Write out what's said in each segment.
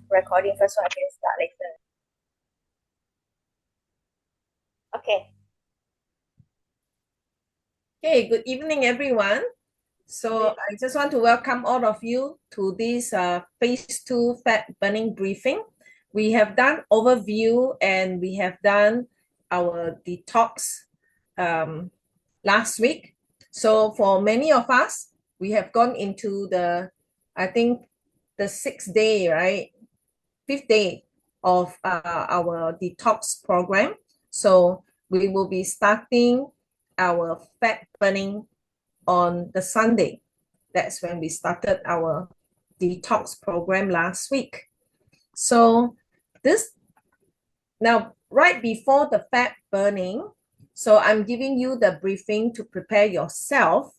recording first so I can start later. Okay. Hey, good evening, everyone. So I just want to welcome all of you to this phase 2 fat burning briefing. We have done overview and we have done our detox last week. So for many of us, we have gone into I think the 6th day, right? 5th day of our detox program. So we will be starting our fat burning on the Sunday. That's when we started our detox program last week. So this now right before the fat burning, so I'm giving you the briefing to prepare yourself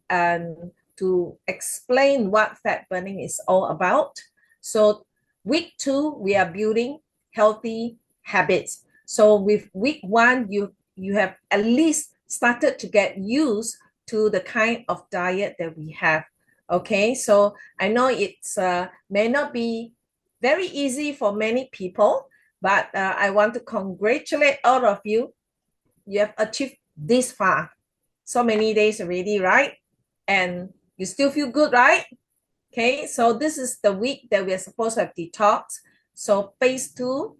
and to explain what fat burning is all about. So week 2, we are building healthy habits. So with week 1, you have at least started to get used to the kind of diet that we have. Okay, so I know it's may not be very easy for many people, but I want to congratulate all of you. You have achieved this far. So many days already, right? And you still feel good, right? Okay, so this is the week that we are supposed to have detox. So phase 2,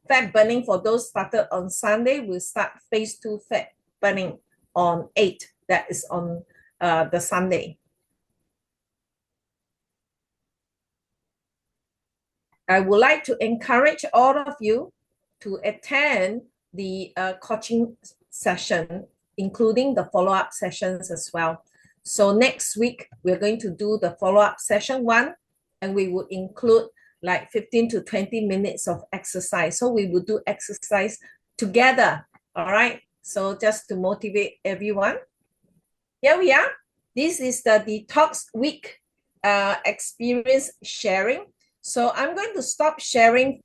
fat burning for those started on Sunday, we'll start phase 2 fat burning on 8. That is on the Sunday. I would like to encourage all of you to attend the coaching session, including the follow-up sessions as well. So next week, we're going to do the follow-up session 1, and we will include like 15 to 20 minutes of exercise. So we will do exercise together, all right? So just to motivate everyone. Here we are. This is the detox week experience sharing. So I'm going to stop sharing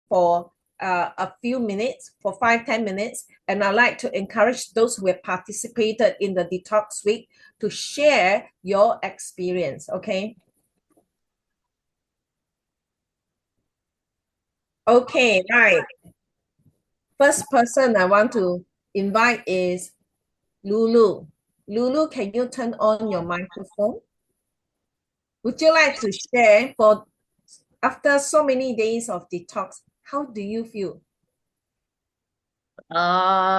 for a few minutes, for 5-10 minutes. And I'd like to encourage those who have participated in the detox week to share your experience, okay? Okay, right. First person I want to invite is Lulu. Lulu, can you turn on your microphone? Would you like to share for after so many days of detox, how do you feel? Uh,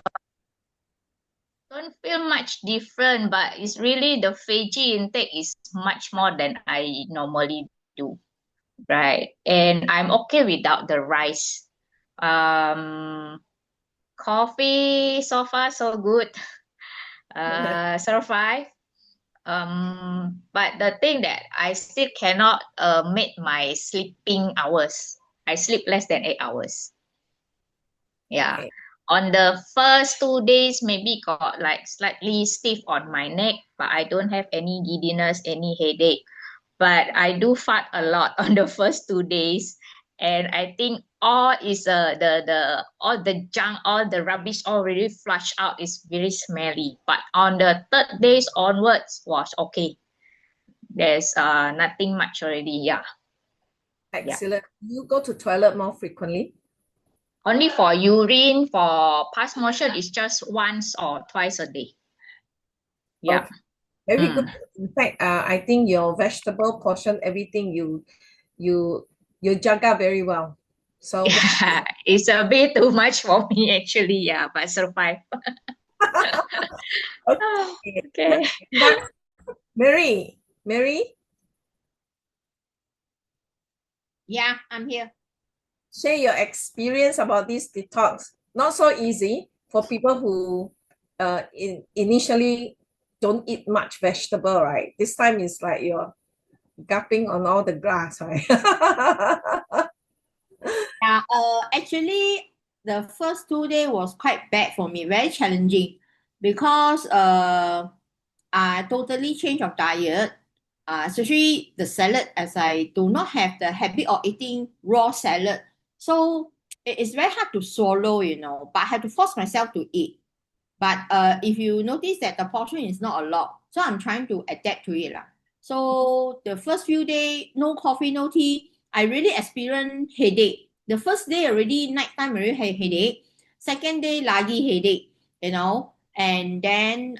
don't feel much different, but it's really the veggie intake is much more than I normally do, right? And I'm okay without the rice. Um, Coffee so far so good. Survive. But the thing that I still cannot make my sleeping hours. I sleep less than 8 hours. Yeah. Okay. On the first 2 days, maybe got like slightly stiff on my neck, but I don't have any giddiness, any headache. But I do fart a lot on the first 2 days. And I think all is the all the junk, all the rubbish already flushed out is very smelly. But on the third days onwards was okay. There's nothing much already. Yeah. Yeah. Excellent. You go to toilet more frequently? Only for urine, for pass motion is just once or twice a day. Yeah. Okay. Very good. Mm. In fact, I think your vegetable portion, everything you you jaga very well. So Yeah, it's a bit too much for me actually. Yeah, but survive. Oh, okay. okay. But Mary, Yeah, I'm here. share your experience about this detox. Not so easy for people who initially don't eat much vegetable, right? This time it's like you're gapping on all the grass, right? Yeah, actually, the first 2 days was quite bad for me, very challenging because I totally changed of diet, especially the salad, as I do not have the habit of eating raw salad. So it's very hard to swallow, but I had to force myself to eat. But if you notice that the portion is not a lot, so I'm trying to adapt to it. So the first few days, no coffee, no tea. I really experienced headache. The first day already nighttime already had headache. Second day lagi headache, and then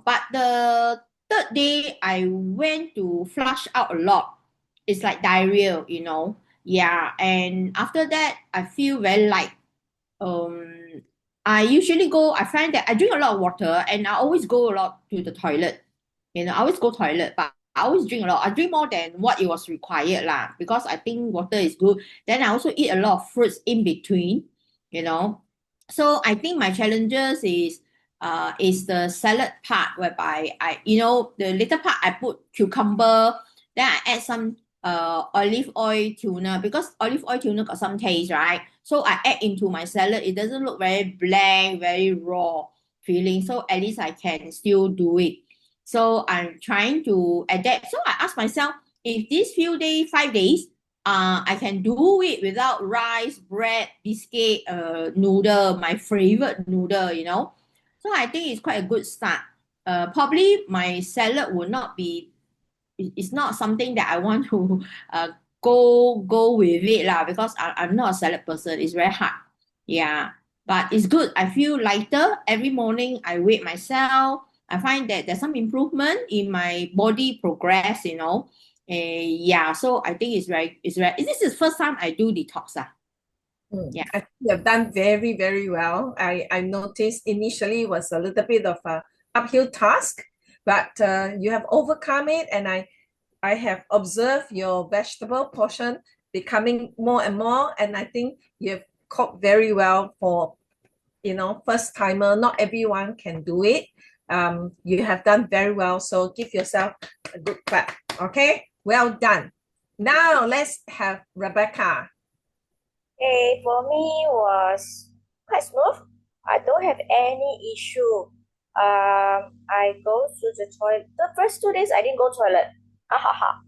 but the third day I went to flush out a lot. It's like diarrhea, Yeah, and after that I feel very light. um I find that I drink a lot of water and I always go a lot to the toilet. I always go toilet, but I always drink a lot. I drink more than what it was required lah, because I think water is good. Then I also eat a lot of fruits in between, you know. So I think my challenges is the salad part, whereby the little part I put cucumber, then I add some olive oil tuna, because olive oil tuna got some taste, right? So I add into my salad. It doesn't look very blank, very raw feeling. So at least I can still do it. So I'm trying to adapt. So I ask myself, if these few days, 5 days, I can do it without rice, bread, biscuit, noodle, my favorite noodle. So I think it's quite a good start. Probably my salad will not be, it's not something that I want to go with it lah, because I'm not a salad person. It's very hard. Yeah. But it's good. I feel lighter. Every morning I weigh myself. I find that there's some improvement in my body progress. Yeah. So I think it's very, this is the first time I do detox. Yeah. I think you have done very, very well. I noticed initially was a little bit of a uphill task, but you have overcome it, and I have observed your vegetable portion becoming more and more, and I think you have cooked very well for first timer. Not everyone can do it. You have done very well, so give yourself a good clap. Okay, well done. Now let's have Rebecca. Okay, for me was quite smooth. I don't have any issue. I go to the toilet. The first 2 days I didn't go toilet. Ha ha ha.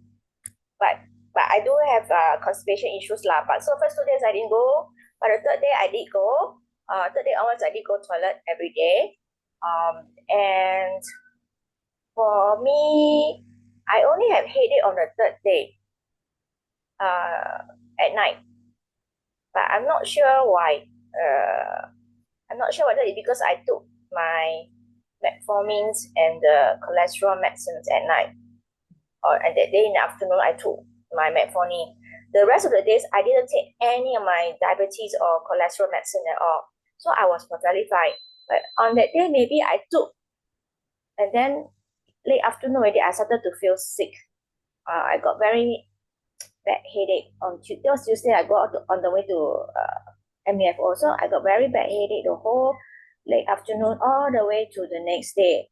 But I do have constipation issues lah. But so first 2 days I didn't go. But the third day I did go. Third day onwards I did go toilet every day. And for me, I only have headache on the third day. At night. But I'm not sure why. I'm not sure whether it's because I took my metformins and the cholesterol medicines at night, and that day in the afternoon I took my metformin. The rest of the days I didn't take any of my diabetes or cholesterol medicine at all. So I was perfectly fine. But on that day, maybe I took, and then late afternoon already, I started to feel sick. I got very bad headache on Tuesday. I go out on the way to MEFO. So I got very bad headache the whole late afternoon all the way to the next day.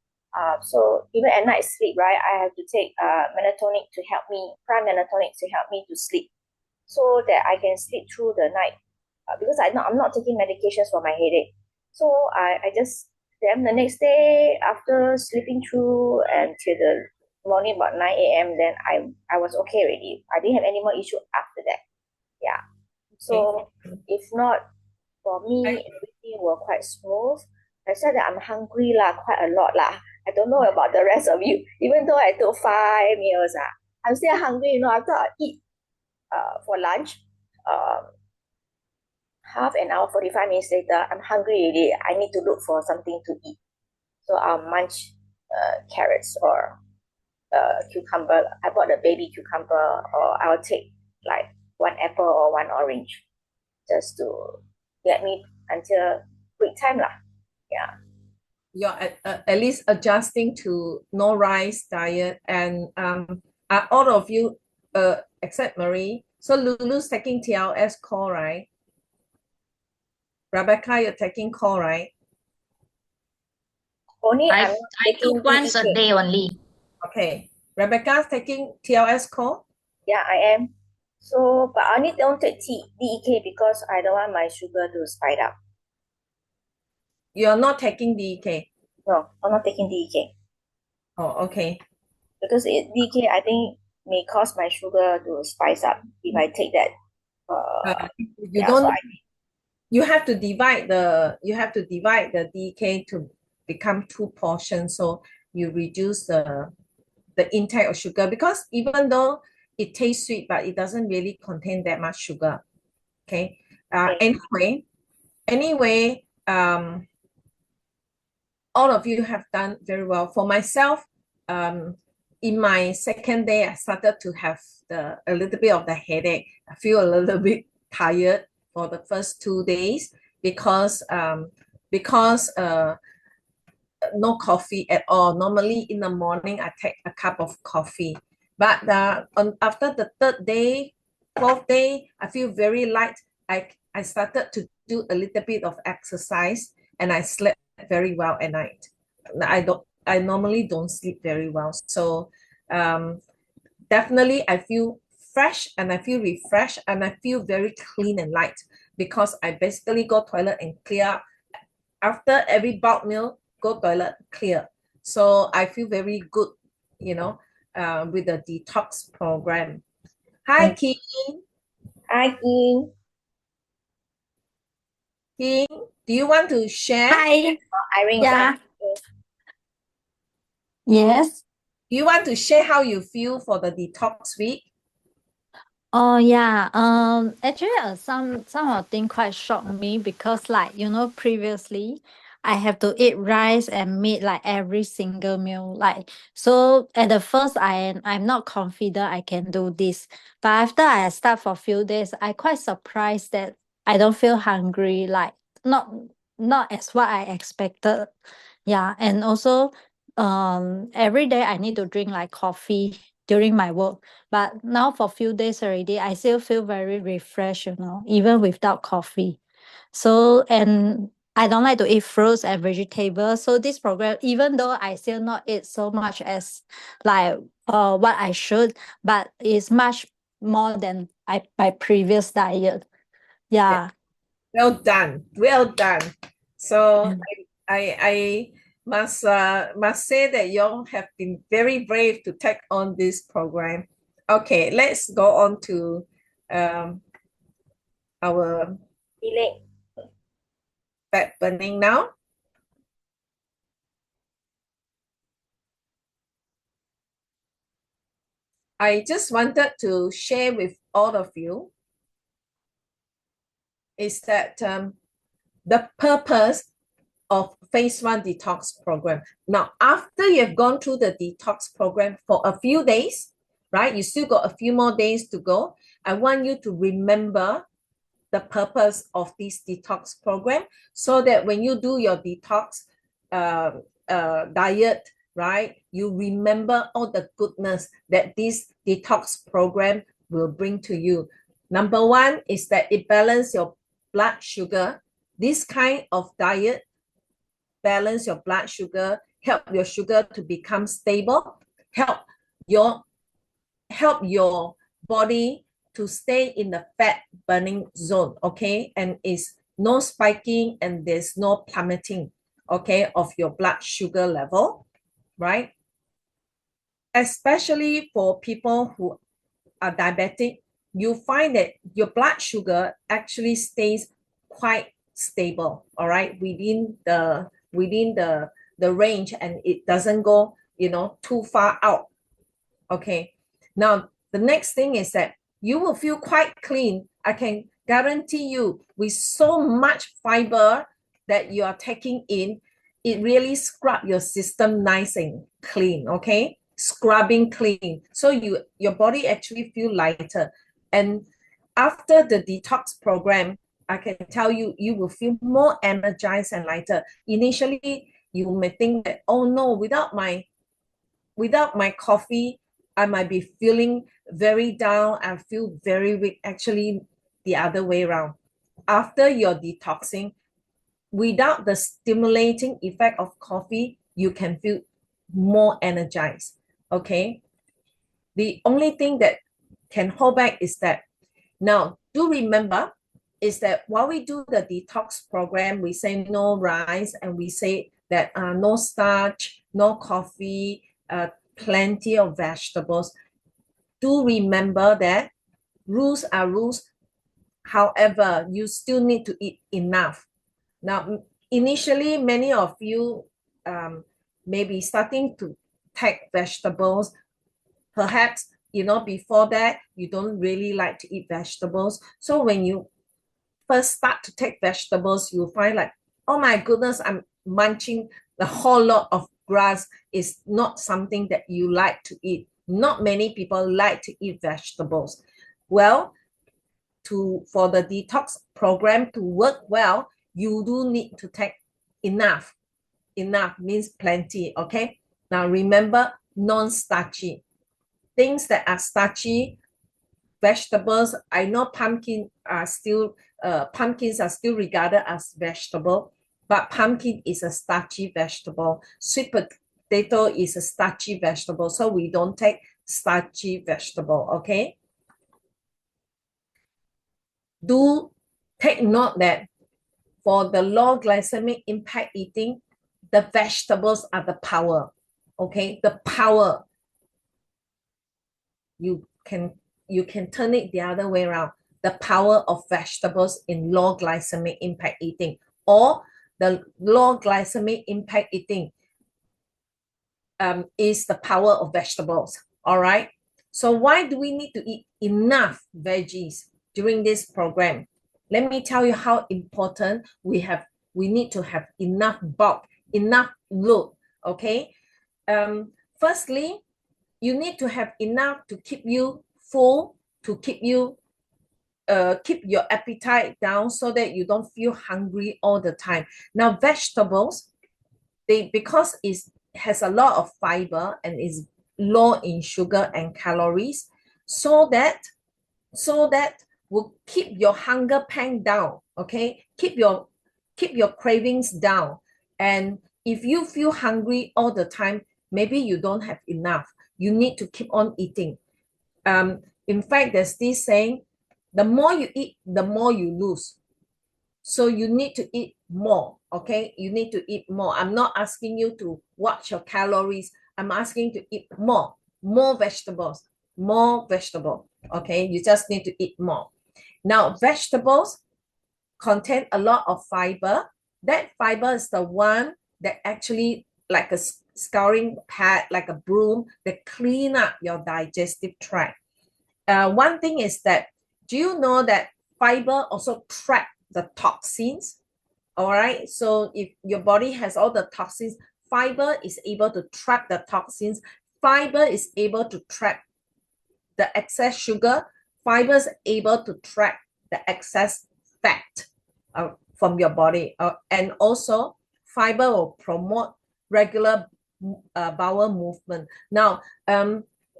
So even at night sleep, right, I have to take melatonin to help me, prime melatonin to help me to sleep, so that I can sleep through the night. Because I'm not taking medications for my headache. So I just, then the next day after sleeping through until the morning about 9 a.m., then I was okay already. I didn't have any more issue after that. Yeah. So if not, for me, everything was quite smooth. I said that I'm hungry quite a lot lah. I don't know about the rest of you. Even though I took 5 meals, I'm still hungry. After I eat for lunch, half an hour, 45 minutes later, I'm hungry already. I need to look for something to eat. So I'll munch carrots or cucumber. I bought a baby cucumber, or I'll take like 1 apple or 1 orange, just to get me until break time lah. Yeah. You're at least adjusting to no rice diet, and all of you except Marie. So Lulu's taking TLS core, right? Rebecca, you're taking core, right? Only I'm I not I taking took once a DEK. day only. Okay. Rebecca's taking TLS core? Yeah, I am. So, but I only don't take DEK because I don't want my sugar to spike up. You're not taking DK? No, I'm not taking DEK. Oh, okay. Because DK, I think, may cause my sugar to spice up if I take that. You don't. You have to divide the DK to become 2 portions, so you reduce the intake of sugar, because even though it tastes sweet, but it doesn't really contain that much sugar. Okay. Okay. Anyway, all of you have done very well. For myself, in my second day, I started to have a little bit of the headache. I feel a little bit tired for the first 2 days because no coffee at all. Normally in the morning, I take a cup of coffee. But after the third day, fourth day, I feel very light. I started to do a little bit of exercise and I slept very well at night. I normally don't sleep very well. So definitely I feel fresh and I feel refreshed and I feel very clean and light because I basically go toilet and clear up. After every bulk meal, go toilet, clear. So I feel very good, with the detox program. Hi, King. Hi, King. King, do you want to share? Hi. Irene is Yeah. asking. Yes. Do you want to share how you feel for the detox week? Oh yeah. Actually, some of things quite shocked me because, like, previously I have to eat rice and meat like every single meal. Like, so at the first, I'm not confident I can do this, but after I start for a few days, I quite surprised that I don't feel hungry. Like, not not as what I expected. Yeah, and also, every day I need to drink like coffee during my work. But now for few days already, I still feel very refreshed, even without coffee. So, and I don't like to eat fruits and vegetables. So this program, even though I still not eat so much as like what I should, but it's much more than my previous diet. Yeah. Well done. Well done. So Mm. I must say that you all have been very brave to take on this program. Okay, let's go on to our Delay. fat burning now. I just wanted to share with all of you is that the purpose of phase 1 detox program. Now, after you've gone through the detox program for a few days, right? You still got a few more days to go. I want you to remember the purpose of this detox program so that when you do your detox diet, right, you remember all the goodness that this detox program will bring to you. Number one is that it balances your blood sugar. This kind of diet balance your blood sugar, help your sugar to become stable, help your body to stay in the fat burning zone, okay? And it's no spiking and there's no plummeting, okay, of your blood sugar level, right? Especially for people who are diabetic, you find that your blood sugar actually stays quite stable, all right, within the range, and it doesn't go, too far out. Okay. Now, the next thing is that you will feel quite clean. I can guarantee you, with so much fiber that you are taking in, it really scrub your system nice and clean, okay? Scrubbing clean. So your body actually feel lighter. And after the detox program, I can tell you, you will feel more energized and lighter. Initially, you may think that, oh no, without my coffee, I might be feeling very down. I feel very weak. Actually, the other way around. After your detoxing, without the stimulating effect of coffee, you can feel more energized. Okay. The only thing that can hold back is that now do remember is that while we do the detox program, we say no rice and we say that no starch, no coffee, plenty of vegetables. Do remember that rules are rules. However, you still need to eat enough. Now, initially, many of you may be starting to take vegetables perhaps you know, before that, you don't really like to eat vegetables. So when you first start to take vegetables, you find like, oh my goodness, I'm munching the whole lot of grass. Is not something that you like to eat. Not many people like to eat vegetables. Well, for the detox program to work well, you do need to take enough. Enough means plenty, okay? Now remember, non-starchy. Things that are starchy, vegetables, I know pumpkins are still regarded as vegetable, but pumpkin is a starchy vegetable. Sweet potato is a starchy vegetable, so we don't take starchy vegetable, okay? Do take note that for the low glycemic impact eating, the vegetables are the power, okay? The power. You can turn it the other way around. The power of vegetables in low glycemic impact eating, or the low glycemic impact eating is the power of vegetables. All right. So why do we need to eat enough veggies during this program? Let me tell you how important we need to have enough bulk, enough load. Okay. Firstly, you need to have enough to keep you full, to keep you keep your appetite down so that you don't feel hungry all the time. Now, vegetables, because it has a lot of fiber and is low in sugar and calories, so that will keep your hunger pang down. Okay, keep your cravings down. And if you feel hungry all the time, maybe you don't have enough. You need to keep on eating. In fact, there's this saying, the more you eat, the more you lose. So you need to eat more, okay? You need to eat more. I'm not asking you to watch your calories. I'm asking to eat more vegetables, okay? You just need to eat more. Now, vegetables contain a lot of fiber. That fiber is the one that actually, like a scouring pad, like a broom, that clean up your digestive tract. One thing is that, do you know that fiber also trap the toxins? All right. So if your body has all the toxins, fiber is able to trap the toxins. Fiber is able to trap the excess sugar. Fiber is able to trap the excess fat from your body. And also, fiber will promote regular bowel movement. Now,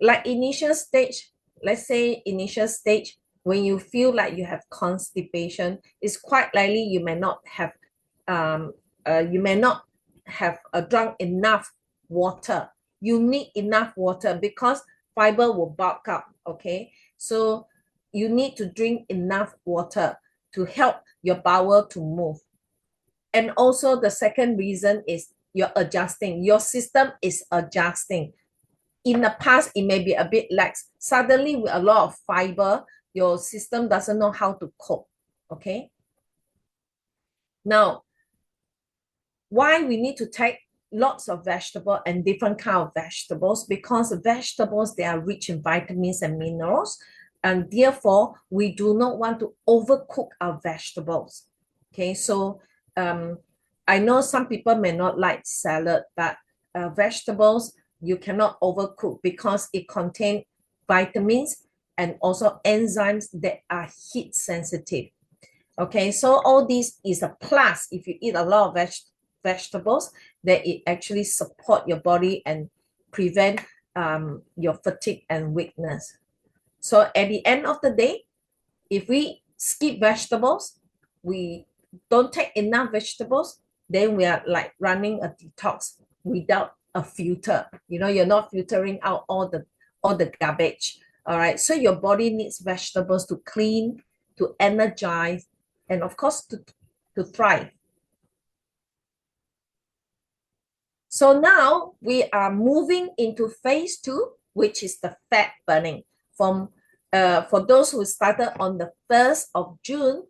like initial stage, let's say initial stage, when you feel like you have constipation, it's quite likely you may not have drunk enough water. You need enough water because fiber will bulk up. Okay, so you need to drink enough water to help your bowel to move. And also the second reason is you're adjusting. Your system is adjusting. In the past, it may be a bit lax. Suddenly, with a lot of fiber, your system doesn't know how to cope. Okay. Now, why we need to take lots of vegetable and different kind of vegetables? Because vegetables, they are rich in vitamins and minerals, and therefore we do not want to overcook our vegetables. Okay, so I know some people may not like salad, but vegetables you cannot overcook because it contains vitamins and also enzymes that are heat sensitive. Okay, so all this is a plus if you eat a lot of vegetables, that it actually support your body and prevent your fatigue and weakness. So at the end of the day, if we skip vegetables, we don't take enough vegetables, then we are like running a detox without a filter. You know, you're not filtering out all the garbage. All right. So your body needs vegetables to clean, to energize, and of course to thrive. So now we are moving into phase 2, which is the fat burning. For those who started on the 1st of June,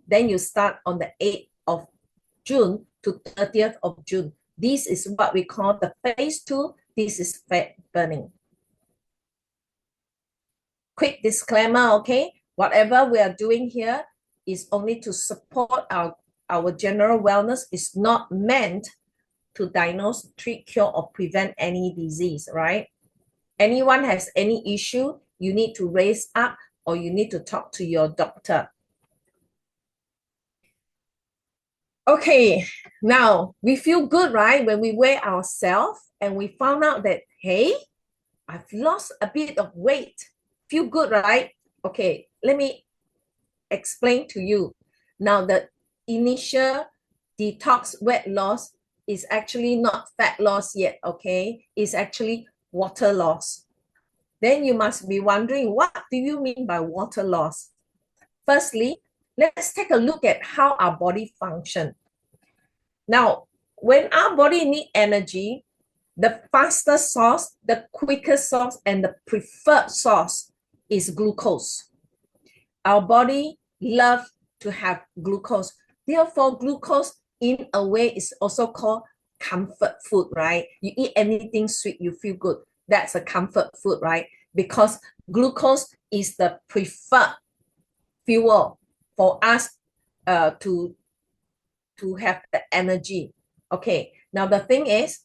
then you start on the 8th of June to 30th of June. This is what we call the phase 2. This is fat burning. quick disclaimer, okay? Whatever we are doing here is only to support our general wellness. It's not meant to diagnose, treat, cure, or prevent any disease, right? Anyone has any issue, you need to raise up or you need to talk to your doctor. Okay, now we feel good, right? When we weigh ourselves and we found out that, hey, I've lost a bit of weight. Feel good, right? Okay, let me explain to you. Now, the initial detox weight loss is actually not fat loss yet, okay? It's actually water loss. Then you must be wondering, what do you mean by water loss? Firstly, let's take a look at how our body functions. Now, when our body needs energy, the fastest source, the quickest source, and the preferred source is glucose. Our body loves to have glucose. Therefore, glucose in a way is also called comfort food, right? You eat anything sweet, you feel good. That's a comfort food, right? Because glucose is the preferred fuel for us to have the energy. Okay, now the thing is,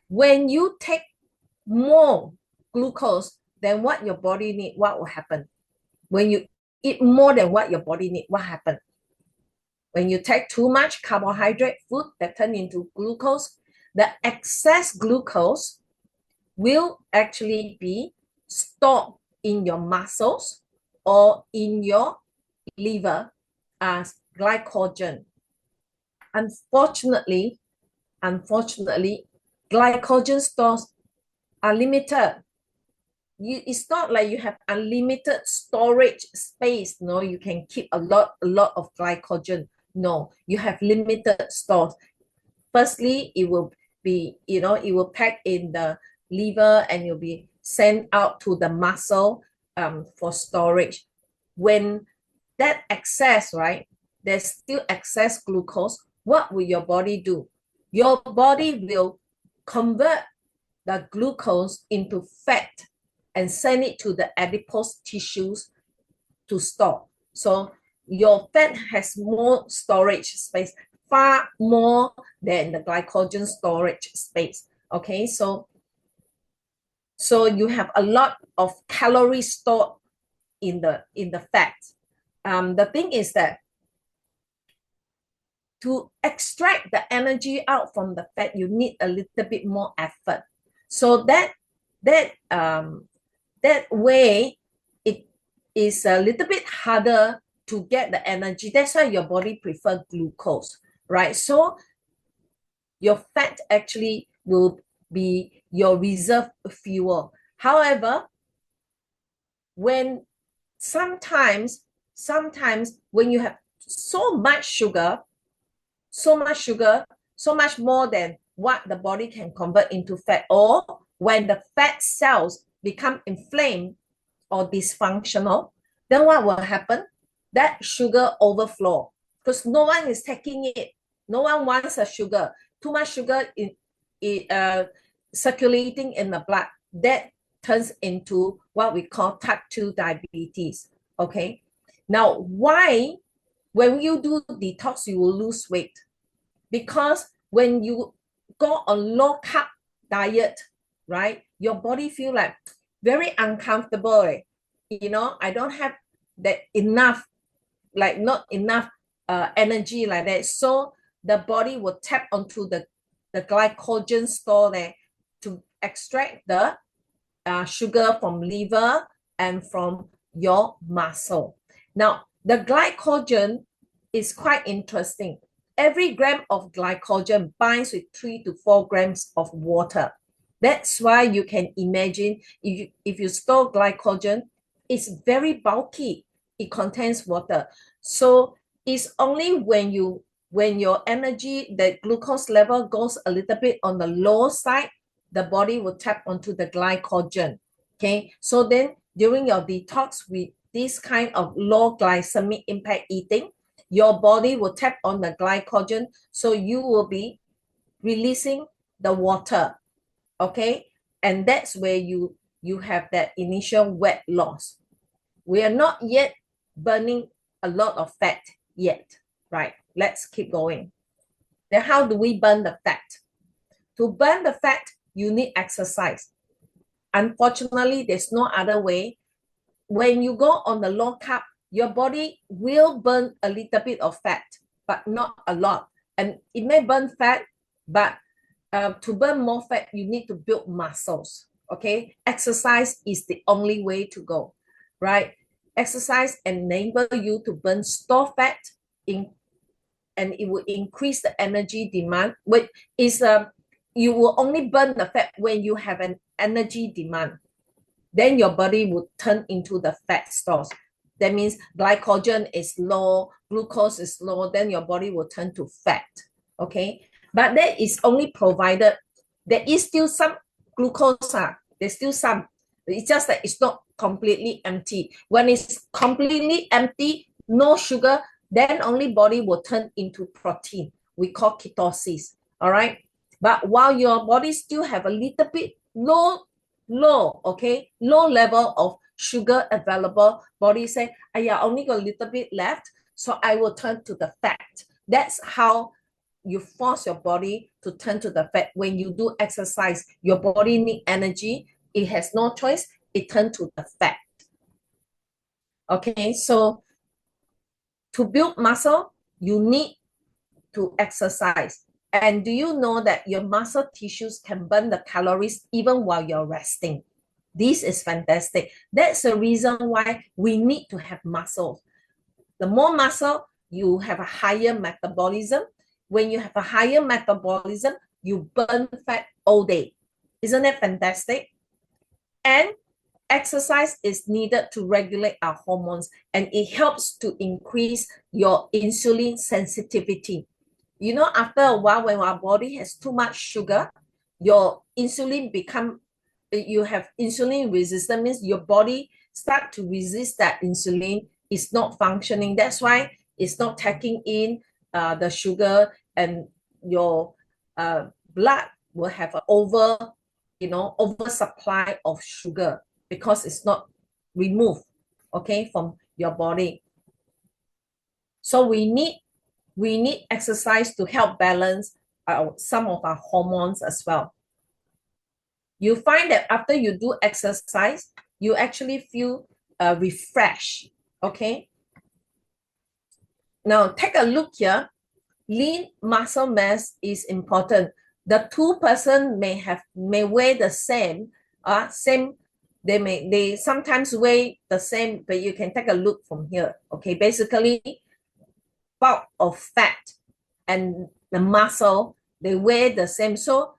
when you take more glucose than what your body needs, what will happen? When you eat more than what your body needs, what happens? When you take too much carbohydrate food that turn into glucose, the excess glucose will actually be stored in your muscles or in your liver as glycogen. Unfortunately, glycogen stores are limited. It's not like you have unlimited storage space. No, you can keep a lot of glycogen. No, you have limited stores. Firstly, it will be, it will pack in the liver and you'll be sent out to the muscle for storage. When that excess, right, there's still excess glucose, what will your body do? Your body will convert the glucose into fat and send it to the adipose tissues to store. So your fat has more storage space, far more than the glycogen storage space. Okay, so you have a lot of calories stored in the fat. The thing is that to extract the energy out from the fat, you need a little bit more effort. So that way, it is a little bit harder to get the energy. That's why your body prefers glucose, right? So your fat actually will be your reserve fuel. However, when sometimes when you have so much sugar, so much more than what the body can convert into fat, or when the fat cells become inflamed or dysfunctional, then what will happen? That sugar overflow because no one is taking it. No one wants a sugar. Too much sugar circulating in the blood. That turns into what we call type 2 diabetes. Okay. Now, why when you do detox, you will lose weight? Because when you go on low carb diet, right, your body feel like very uncomfortable. I don't have that enough, like not enough energy like that. So the body will tap onto the glycogen store there to extract the sugar from liver and from your muscle. Now, the glycogen is quite interesting. Every gram of glycogen binds with 3 to 4 grams of water. That's why you can imagine if you store glycogen, it's very bulky. It contains water. So it's only when your energy, the glucose level goes a little bit on the low side, the body will tap onto the glycogen. Okay, so then during your detox with this kind of low glycemic impact eating, your body will tap on the glycogen, so you will be releasing the water. Okay, and that's where you have that initial weight loss. We are not yet burning a lot of fat yet, right? Let's keep going. Then how do we burn the fat? To burn the fat, you need exercise. Unfortunately, there's no other way. When you go on the low carb, your body will burn a little bit of fat, but not a lot. And it may burn fat, but to burn more fat, you need to build muscles. Okay, exercise is the only way to go, right? Exercise enable you to burn store fat and it will increase the energy demand. Which is you will only burn the fat when you have an energy demand. Then your body will turn into the fat stores. That means glycogen is low, glucose is low, then your body will turn to fat. Okay, but that is only provided there is still some glucose. There's still some. It's just that it's not completely empty. When it's completely empty, no sugar, then only body will turn into protein. We call ketosis. All right. But while your body still have a little bit low, okay, low level of sugar available, body say, I only got a little bit left, so I will turn to the fat. That's how you force your body to turn to the fat. When you do exercise, your body need energy. It has no choice. It turns to the fat. Okay, so to build muscle, you need to exercise. And do you know that your muscle tissues can burn the calories even while you're resting? This is fantastic. That's the reason why we need to have muscle. The more muscle, you have a higher metabolism. When you have a higher metabolism, you burn fat all day. Isn't that fantastic? And exercise is needed to regulate our hormones, and it helps to increase your insulin sensitivity. You know, after a while, when our body has too much sugar, your insulin you have insulin resistance, means your body start to resist that insulin. It's not functioning. That's why it's not taking in the sugar, and your blood will have an oversupply of sugar because it's not removed, okay, from your body. So we need exercise to help balance some of our hormones as well. You find that after you do exercise, you actually feel refreshed, okay? Now, take a look here. Lean muscle mass is important. The two person may weigh the same, they sometimes weigh the same, but you can take a look from here. Okay, basically, bulk of fat and the muscle, they weigh the same. So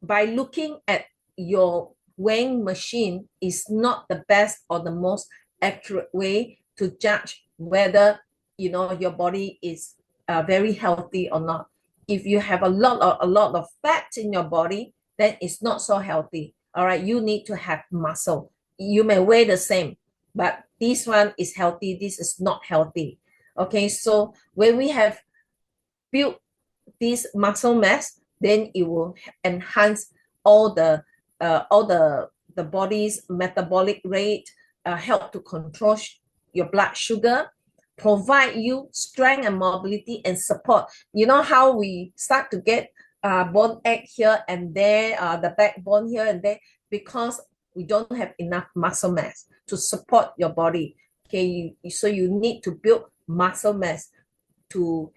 by looking at your weighing machine is not the best or the most accurate way to judge whether your body is very healthy or not. If you have a lot of fat in your body, then it's not so healthy. All right, you need to have muscle. You may weigh the same, but this one is healthy, this is not healthy. Okay, so when we have built this muscle mass, then it will enhance all the body's metabolic rate, help to control your blood sugar, provide you strength and mobility and support. You know how we start to get bone ache here and there, the backbone here and there, because we don't have enough muscle mass to support your body. Okay, so you need to build muscle mass to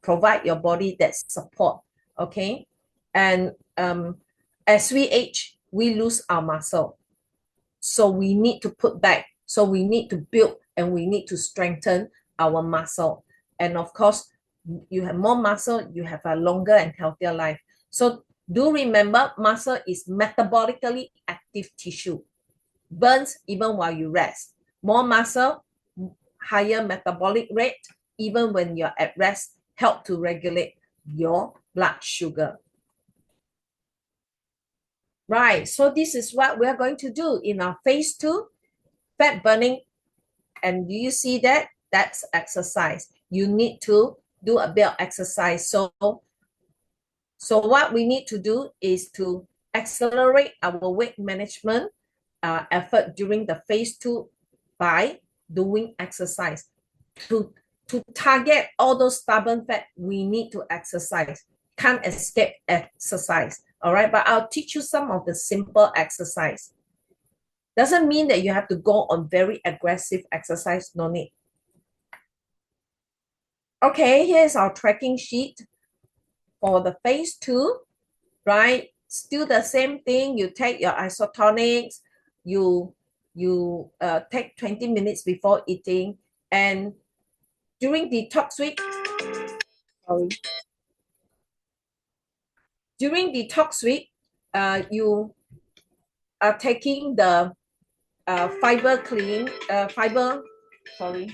provide your body that support. Okay, and as we age, we lose our muscle, so we need to put back. So we need to build and we need to strengthen our muscle. And of course, you have more muscle, you have a longer and healthier life. So do remember, muscle is metabolically active tissue, burns even while you rest. More muscle, higher metabolic rate, even when you're at rest, help to regulate your blood sugar. Right, so this is what we're going to do in our phase 2, fat burning. And do you see that? That's exercise. You need to do a bit of exercise. So what we need to do is to accelerate our weight management effort during the phase 2 by doing exercise. To target all those stubborn fat, we need to exercise. Can't escape exercise. All right, but I'll teach you some of the simple exercise. Doesn't mean that you have to go on very aggressive exercise, no need. Okay, here's our tracking sheet for the phase 2, right? Still the same thing. You take your isotonics, you take 20 minutes before eating, and during detox week, during detox week, you are taking the fiber clean, fiber, sorry,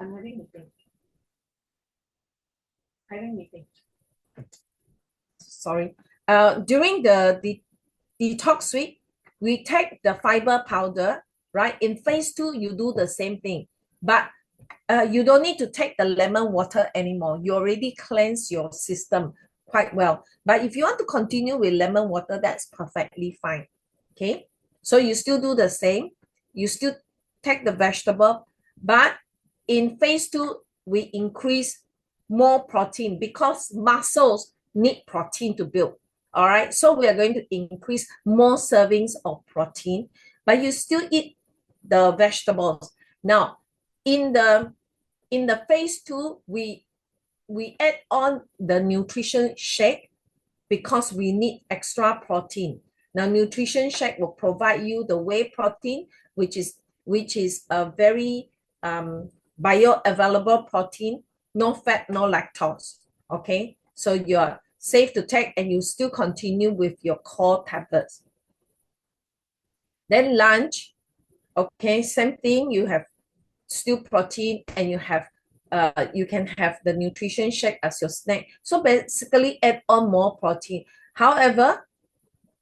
I'm having meeting. Sorry. During the detox week, we take the fiber powder, right? In phase 2, you do the same thing, but you don't need to take the lemon water anymore. You already cleanse your system quite well. But if you want to continue with lemon water, that's perfectly fine. Okay, so you still do the same. You still take the vegetable, but in phase 2, we increase more protein because muscles need protein to build. All right, so we are going to increase more servings of protein, but you still eat the vegetables. Now, in the phase 2, we add on the nutrition shake because we need extra protein. Now, nutrition shake will provide you the whey protein, which is a very bioavailable protein, no fat, no lactose. Okay, so you're safe to take, and you still continue with your core tablets. Then lunch, okay, same thing. You have still protein, and you can have the nutrition shake as your snack. So basically add on more protein. However,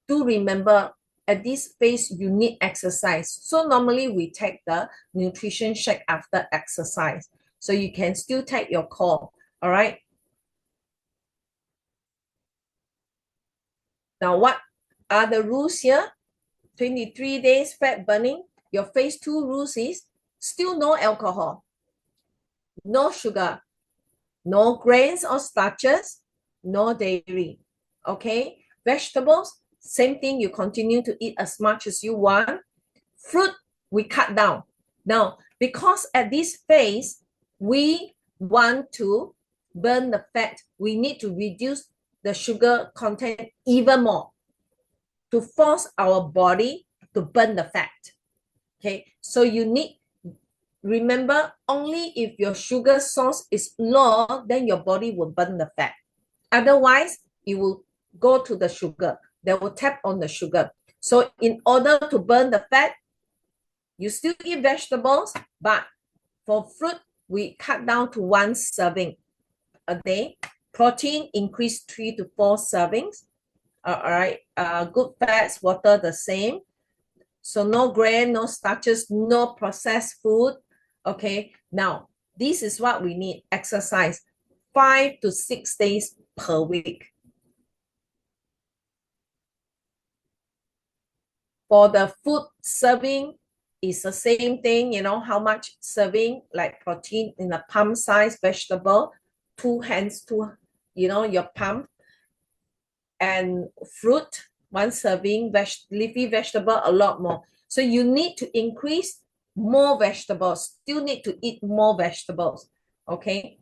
do remember at this phase you need exercise. So normally we take the nutrition shake after exercise. So you can still take your core. All right. Now what are the rules here? 23 days fat burning. Your phase 2 rules is still no alcohol, no sugar, no grains or starches, no dairy. Okay, vegetables, same thing. You continue to eat as much as you want. Fruit, we cut down. Now, because at this phase, we want to burn the fat, we need to reduce the sugar content even more to force our body to burn the fat. Okay, so you need, remember, only if your sugar source is low, then your body will burn the fat. Otherwise, it will go to the sugar. They will tap on the sugar. So in order to burn the fat, you still eat vegetables, but for fruit, we cut down to 1 serving a day. Protein increase 3 to 4 servings. All right. Good fats, water, the same. So no grain, no starches, no processed food. Okay. Now, this is what we need. Exercise 5 to 6 days per week. For the food serving, is the same thing, you know, how much serving, like protein in a palm size vegetable, 2 hands to, you know, your palm, and fruit, 1 serving, leafy vegetable, a lot more. So you need to increase more vegetables, still need to eat more vegetables, okay?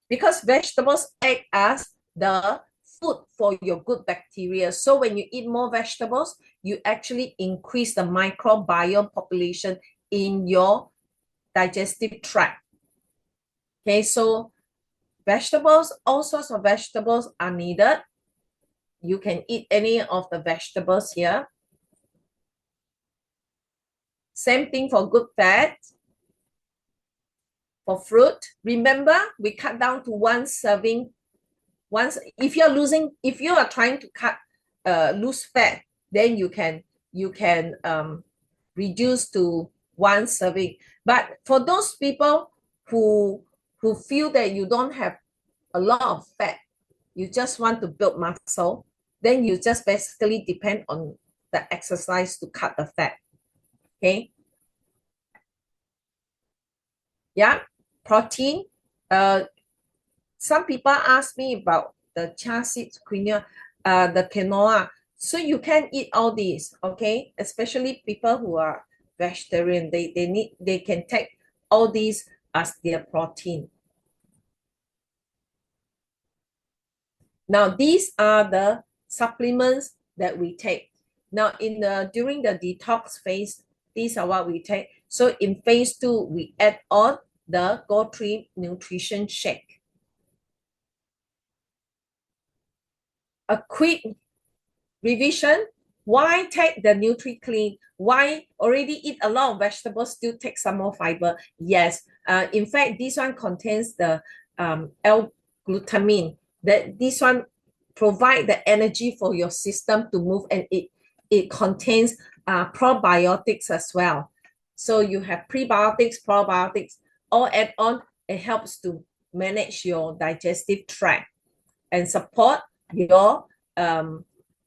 Because vegetables act as the food for your good bacteria. So when you eat more vegetables, you actually increase the microbiome population in your digestive tract. Okay, so vegetables, all sorts of vegetables are needed. You can eat any of the vegetables here. Same thing for good fat. For fruit, remember, we cut down to 1 serving. Once, if you are trying to lose fat, then you can reduce to 1 serving. But for those people who feel that you don't have a lot of fat, you just want to build muscle, then you just basically depend on the exercise to cut the fat. Okay, Yeah, protein. Some people ask me about the chia seeds, quinoa, the quinoa. So you can eat all these, okay? Especially people who are vegetarian, they can take all these as their protein. Now these are the supplements that we take. Now during the detox phase, these are what we take. So in phase 2, we add on the GoTrim nutrition shake. A quick revision. Why take the NutriClean? Why already eat a lot of vegetables, still take some more fiber? Yes, in fact, this one contains the L-glutamine. This one provide the energy for your system to move, and it contains probiotics as well. So you have prebiotics, probiotics, all add on. It helps to manage your digestive tract and support your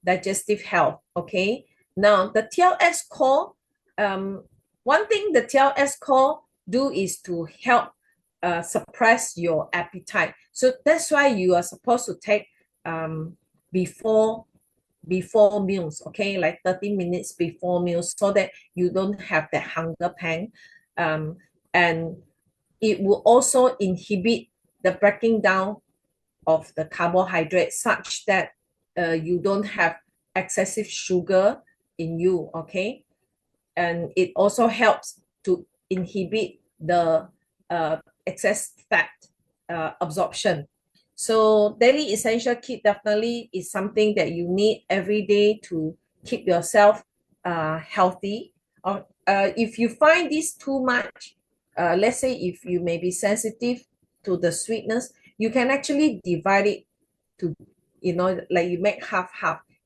digestive health. Okay. Now the TLS core, one thing the TLS core do is to help suppress your appetite. So that's why you are supposed to take before meals, okay, like 30 minutes before meals, so that you don't have the hunger pang. And it will also inhibit the breaking down of the carbohydrates such that you don't have excessive sugar in you, okay? And it also helps to inhibit the excess fat absorption. So daily essential kit definitely is something that you need every day to keep yourself healthy. Or if you find this too much, let's say if you may be sensitive to the sweetness, you can actually divide it to, like you make half,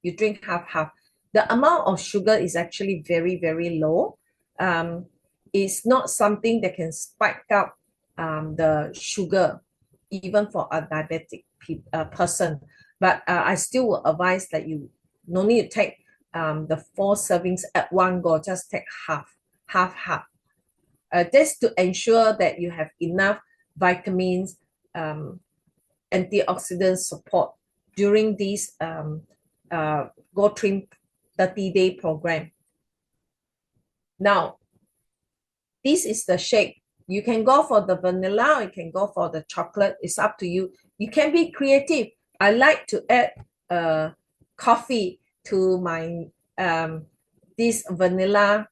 you drink half. The amount of sugar is actually very, very low. It's not something that can spike up the sugar, even for a diabetic person. But I still will advise that you no need to take the 4 servings at one go, just take half. Just to ensure that you have enough vitamins, antioxidant support during this GoTrim 30-day program. Now, this is the shake. You can go for the vanilla, or you can go for the chocolate. It's up to you. You can be creative. I like to add coffee to my this vanilla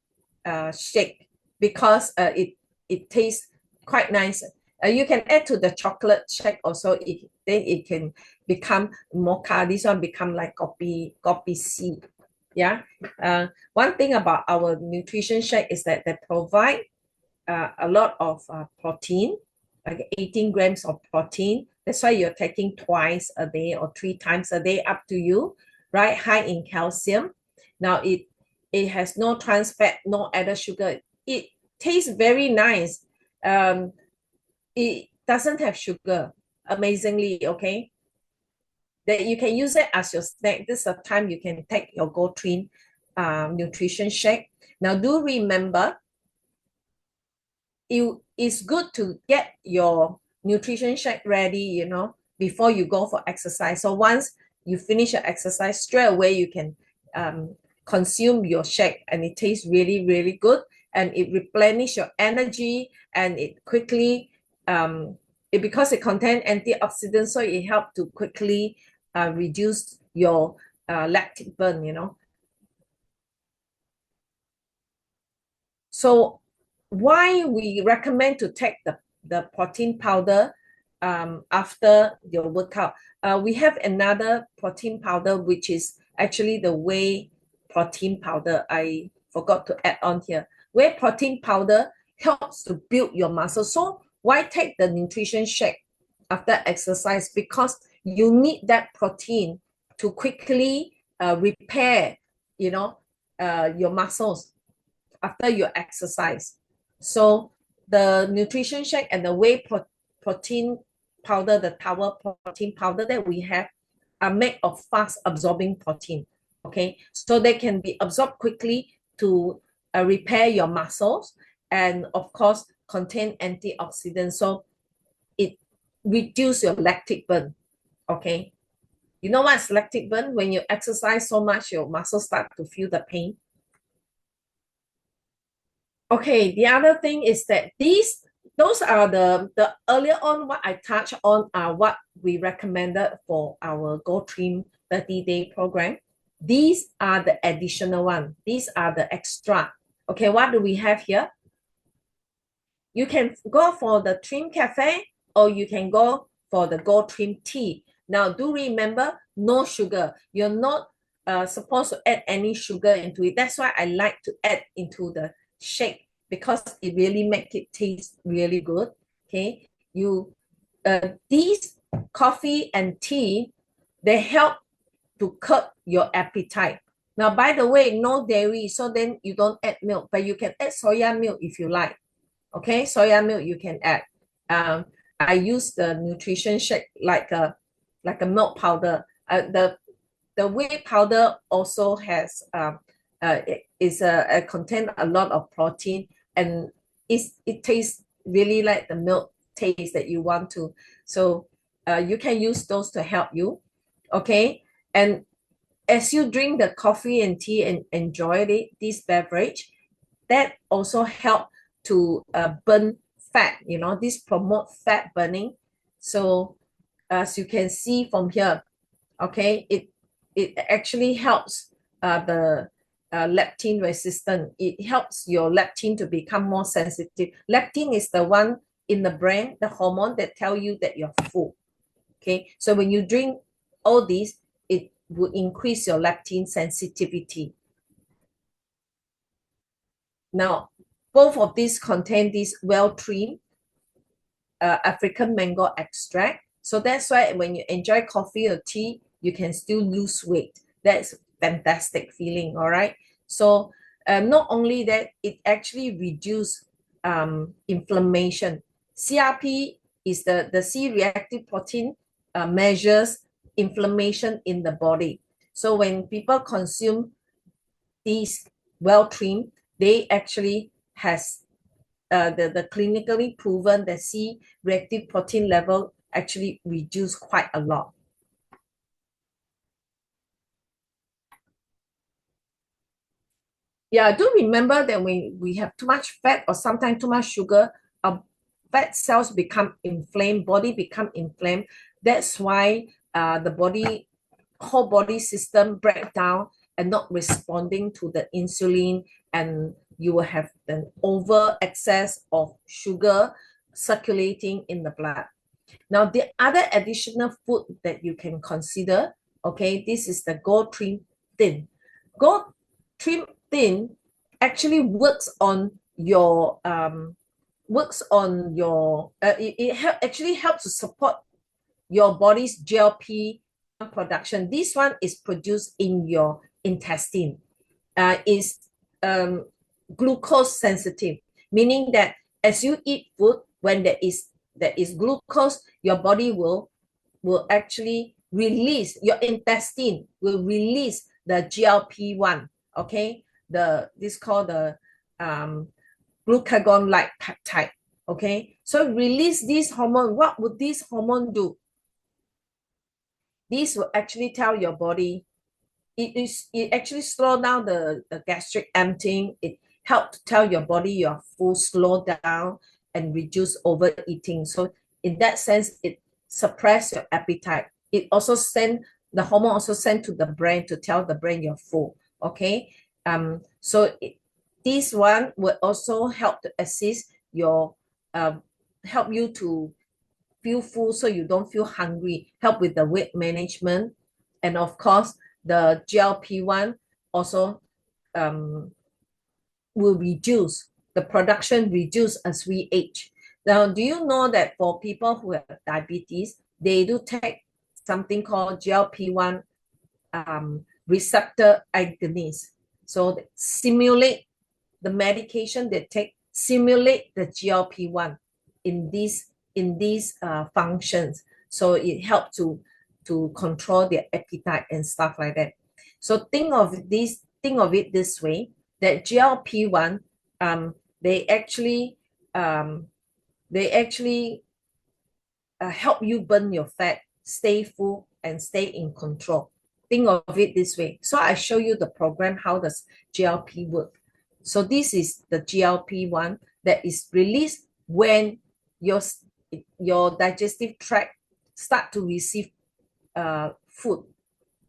shake, because it tastes quite nice. You can add to the chocolate shake also. Then it can become mocha. This one become like coffee seed. Yeah. One thing about our nutrition shake is that they provide a lot of protein, like 18 grams of protein. That's why you're taking twice a day or 3 times a day, up to you, right? High in calcium. Now it has no trans fat, no added sugar. It tastes very nice. It doesn't have sugar, amazingly, okay? That you can use it as your snack. This is a time you can take your GoTrim nutrition shake. Now do remember, it's good to get your nutrition shake ready, before you go for exercise. So once you finish your exercise, straight away you can consume your shake, and it tastes really, really good, and it replenishes your energy, and it quickly because it contains antioxidants, so it helps to quickly reduce your lactic burn. So why we recommend to take the protein powder after your workout? We have another protein powder, which is actually the whey protein powder. I forgot to add on here. Whey protein powder helps to build your muscle. So why take the nutrition shake after exercise? Because you need that protein to quickly repair, your muscles after your exercise. So the nutrition shake and the whey protein powder, the tower protein powder that we have, are made of fast absorbing protein. Okay, so they can be absorbed quickly to repair your muscles, and of course contain antioxidants, so it reduce your lactic burn. Okay, you know what's lactic burn? When you exercise so much, your muscles start to feel the pain. Okay, the other thing is that those are the earlier on what I touched on are what we recommended for our GoTrim 30-day program. These are the additional one. These are the extra. Okay, what do we have here? You can go for the Trim Cafe or you can go for the GoTrim tea. Now, do remember, no sugar. You're not supposed to add any sugar into it. That's why I like to add into the shake because it really makes it taste really good. Okay, these coffee and tea, they help to curb your appetite. Now, by the way, no dairy, so then you don't add milk, but you can add soya milk if you like. Okay, soya milk you can add. I use the nutrition shake like a milk powder. The whey powder also has contain a lot of protein, and it tastes really like the milk taste that you want to. So you can use those to help you. Okay, and as you drink the coffee and tea and enjoy this beverage, that also help to burn fat. This promote fat burning. So as you can see from here, okay, it actually helps the leptin resistant. It helps your leptin to become more sensitive. Leptin is the one in the brain, the hormone that tell you that you're full. Okay, so when you drink all these, it will increase your leptin sensitivity. Now, both of these contain this well-trimmed African mango extract. So that's why when you enjoy coffee or tea, you can still lose weight. That's fantastic feeling, all right? So not only that, it actually reduces inflammation. CRP is the C-reactive protein measures inflammation in the body. So when people consume these well-trimmed, they actually has the clinically proven the C-reactive protein level actually reduce quite a lot. Yeah, do remember that when we have too much fat or sometimes too much sugar, our fat cells become inflamed, body become inflamed. That's why the whole body system break down and not responding to the insulin, and you will have an over excess of sugar circulating in the blood. Now, the other additional food that you can consider, okay, this is the GoTrim Thin. GoTrim Thin actually works on your actually helps to support your body's GLP production. This one is produced in your intestine. Is glucose sensitive, meaning that as you eat food, when there is glucose, your body will actually release, your intestine will release the GLP-1. Okay, this called the glucagon-like peptide. Okay, so release this hormone. What would this hormone do? This will actually tell your body, it actually slow down the gastric emptying. It helps to tell your body you're full, slow down, and reduce overeating. So in that sense, it suppress your appetite. It also the hormone also send to the brain to tell the brain you're full. Okay, so this one will also help to assist your help you to feel full so you don't feel hungry, help with the weight management, and of course the GLP-1 also will reduce, the production reduce as we age. Now, do you know that for people who have diabetes, they do take something called GLP-1 receptor agonist. So simulate the medication they take, simulate the GLP-1 in these functions. So it helps to control their appetite and stuff like that. So think of it this way, that GLP-1, they actually they actually help you burn your fat, stay full, and stay in control. Think of it this way. So I show you the program, how does GLP work. So this is the GLP-1 that is released when your digestive tract start to receive food.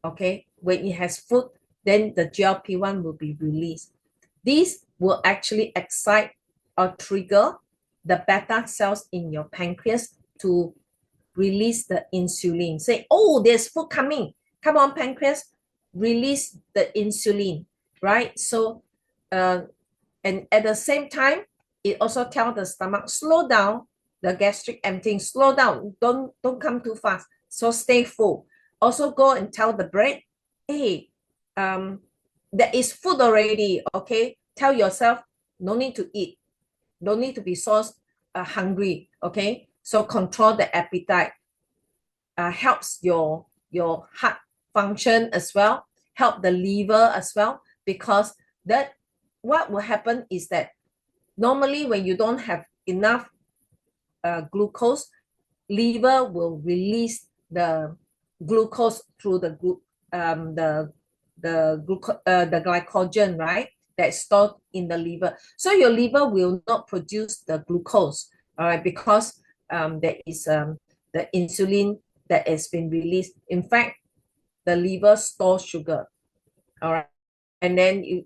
Okay, when it has food, then the GLP-1 will be released. This will actually excite or trigger the beta cells in your pancreas to release the insulin. Say, oh, there's food coming. Come on, pancreas, release the insulin, right? So, and at the same time, it also tells the stomach, slow down, the gastric emptying, slow down, don't come too fast. So stay full. Also go and tell the brain, hey, there is food already, okay? Tell yourself, no need to eat, no need to be so hungry, okay? So control the appetite. Helps your heart function as well, help the liver as well, because that what will happen is that normally when you don't have enough glucose, liver will release the glucose through the the glycogen, right? That's stored in the liver. So your liver will not produce the glucose, all right, because there is the insulin that has been released. In fact, the liver stores sugar, all right, and then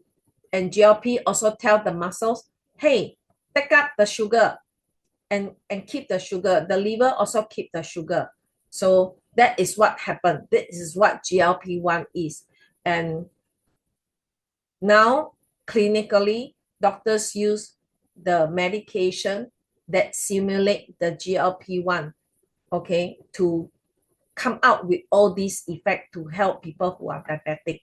GLP also tell the muscles, hey, take up the sugar and keep the sugar. The liver also keep the sugar. So that is what happened. This is what GLP-1 is. And now clinically, doctors use the medication that simulate the GLP-1, okay, to come out with all these effects to help people who are diabetic.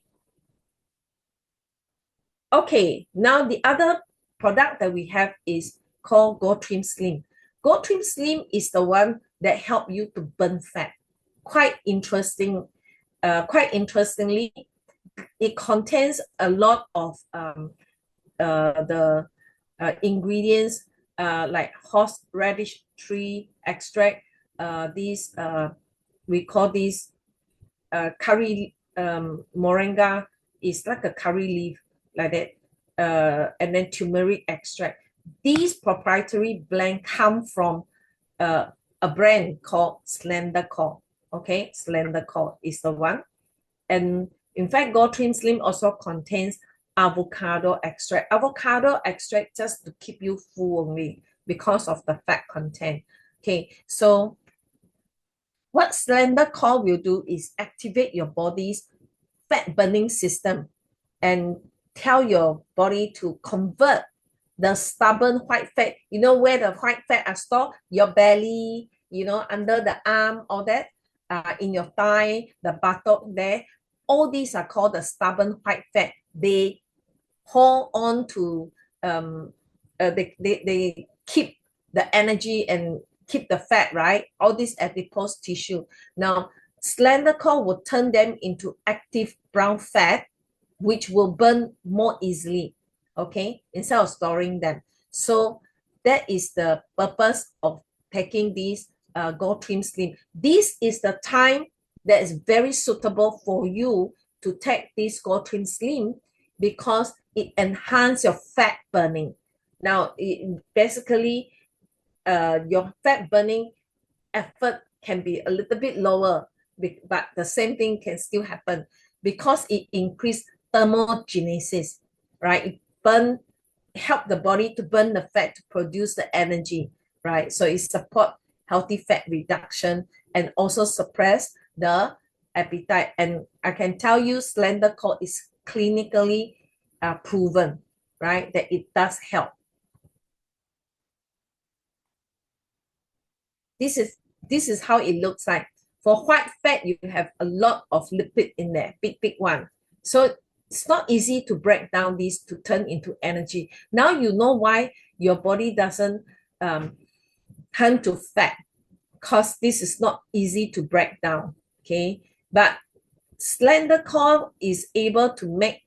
Okay, now the other product that we have is called GoTrim Slim. GoTrim Slim is the one that help you to burn fat. Quite interestingly, it contains a lot of the ingredients like horseradish tree extract. These we call these curry moringa, is like a curry leaf like that, and then turmeric extract. These proprietary blend come from a brand called Slender Core. Okay, Slender Core is the one. And in fact, GoTrim Slim also contains avocado extract. Avocado extract just to keep you full only because of the fat content. Okay, so what Slender Core will do is activate your body's fat burning system and tell your body to convert the stubborn white fat. You know where the white fat are stored? Your belly, you know, under the arm, all that, in your thigh, the buttock there. All these are called the stubborn white fat. They hold on to, they keep the energy and keep the fat, right? All this adipose tissue. Now, Slender Core will turn them into active brown fat, which will burn more easily, okay, instead of storing them. So that is the purpose of taking these GoTrim Slim. This is the time that is very suitable for you to take this GoTrim Slim because it enhances your fat burning. Now, basically, your fat burning effort can be a little bit lower, but the same thing can still happen because it increases thermogenesis, right? It help the body to burn the fat to produce the energy, right? So it support healthy fat reduction and also suppress the appetite. And I can tell you, Slender Core is clinically proven, right, that it does help. This is how it looks like. For white fat, you have a lot of lipid in there, big one. So it's not easy to break down these to turn into energy. Now you know why your body doesn't turn to fat, because this is not easy to break down, okay? But Slender Core is able to make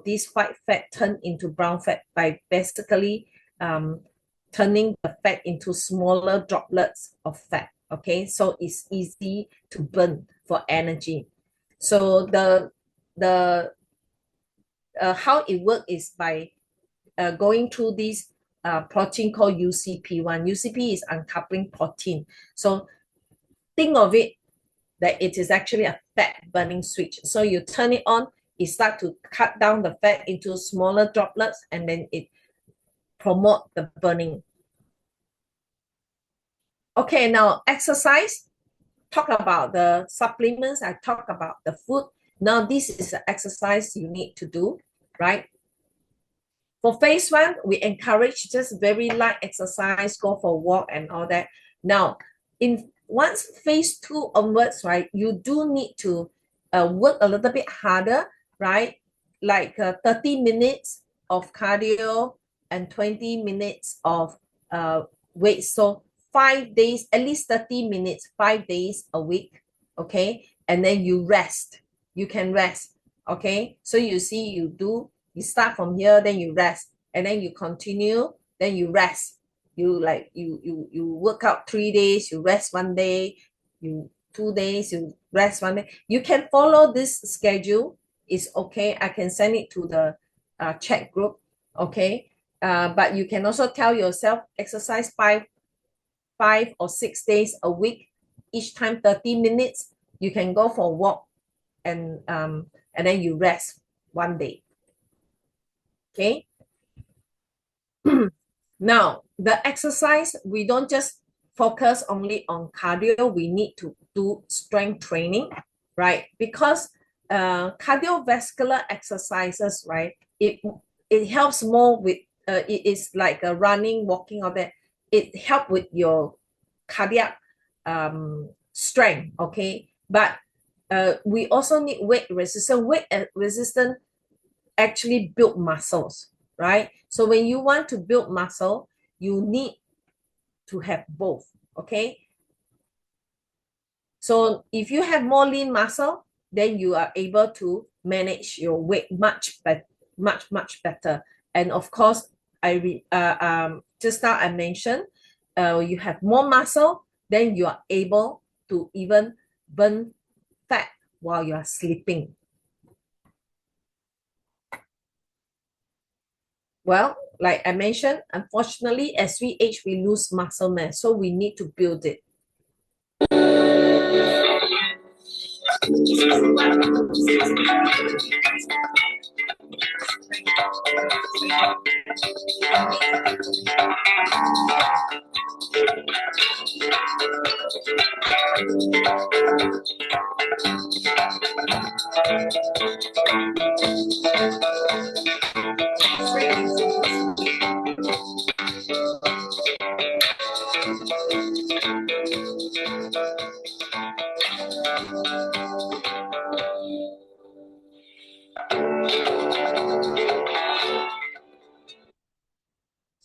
this white fat turn into brown fat by basically turning the fat into smaller droplets of fat. Okay, so it's easy to burn for energy. So the how it works is by going through this protein called UCP1. UCP is uncoupling protein. So think of it that it is actually a fat burning switch. So you turn it on, it starts to cut down the fat into smaller droplets, and then it promote the burning. Okay, now exercise. Talk about the supplements. I talk about the food. Now this is the exercise you need to do, right? For phase one, we encourage just very light exercise, go for a walk and all that. Now, in once phase two onwards, right, you do need to work a little bit harder, right? Like 30 minutes of cardio and 20 minutes of weight. So 5 days, at least 30 minutes, 5 days a week, okay? And then you rest. You can rest, okay? So you see, you start from here, then you rest, and then you continue, then you rest. You work out 3 days, you rest 1 day, you 2 days, you rest 1 day. You can follow this schedule. It's okay. I can send it to the chat group, okay? But you can also tell yourself exercise 5 or 6 days a week, each time 30 minutes. You can go for a walk, and then you rest 1 day. Okay. Now, the exercise, we don't just focus only on cardio. We need to do strength training, right? Because cardiovascular exercises, right? It helps more with it is like a running, walking, or that. It helps with your cardiac strength, okay? But we also need weight resistance. Weight resistance actually build muscles, right? So when you want to build muscle, you need to have both, okay? So if you have more lean muscle, then you are able to manage your weight much better. And of course, just now I mentioned, you have more muscle, then you are able to even burn fat while you are sleeping. Well, like I mentioned, unfortunately, as we age, we lose muscle mass, so we need to build it.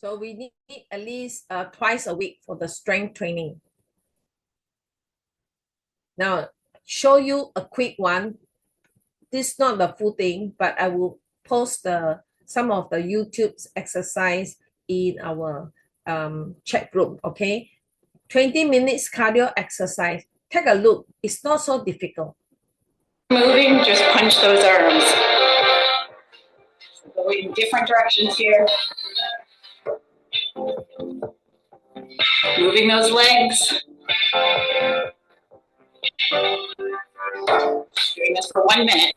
So we need at least twice a week for the strength training. Now, show you a quick one. This is not the full thing, but I will post some of the YouTube's exercise in our chat group, okay? 20 minutes cardio exercise. Take a look. It's not so difficult. Moving, just punch those arms. Go in different directions here. Moving those legs. Doing this for 1 minute.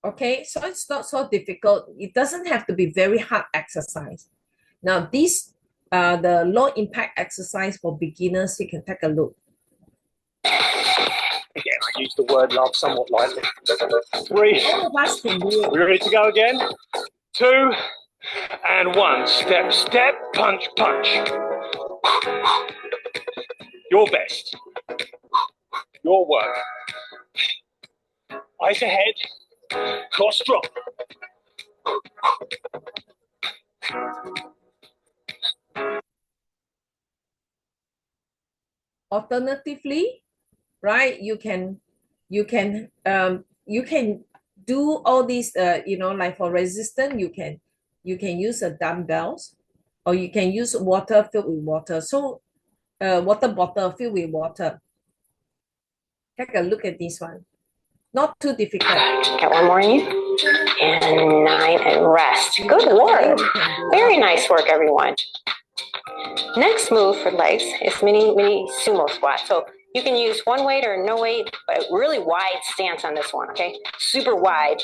Okay, so it's not so difficult. It doesn't have to be very hard exercise. Now, this the low impact exercise for beginners. You can take a look. Again, I use the word love somewhat lightly. 3. All of us can do it. We ready to go again? 2 and 1. Step, step, punch, punch. Your best. Your work. Eyes ahead. Cross drop. Alternatively, right, you can do all these like for resistance, you can use a dumbbells, or you can use water filled with water. So, water bottle filled with water. Take a look at this one. Not too difficult. Get one more in. And 9 and rest. Good work. Very nice work, everyone. Next move for legs is mini sumo squat. So you can use one weight or no weight, but really wide stance on this one, okay? Super wide.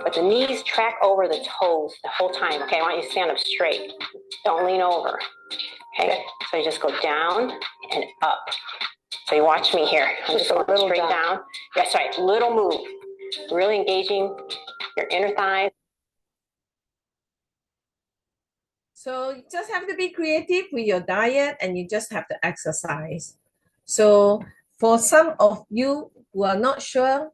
But the knees track over the toes the whole time, okay? I want you to stand up straight. Don't lean over, okay? So you just go down and up. So you watch me here. I'm just going straight down. That's right, little move. Really engaging your inner thighs. So you just have to be creative with your diet and you just have to exercise. So for some of you who are not sure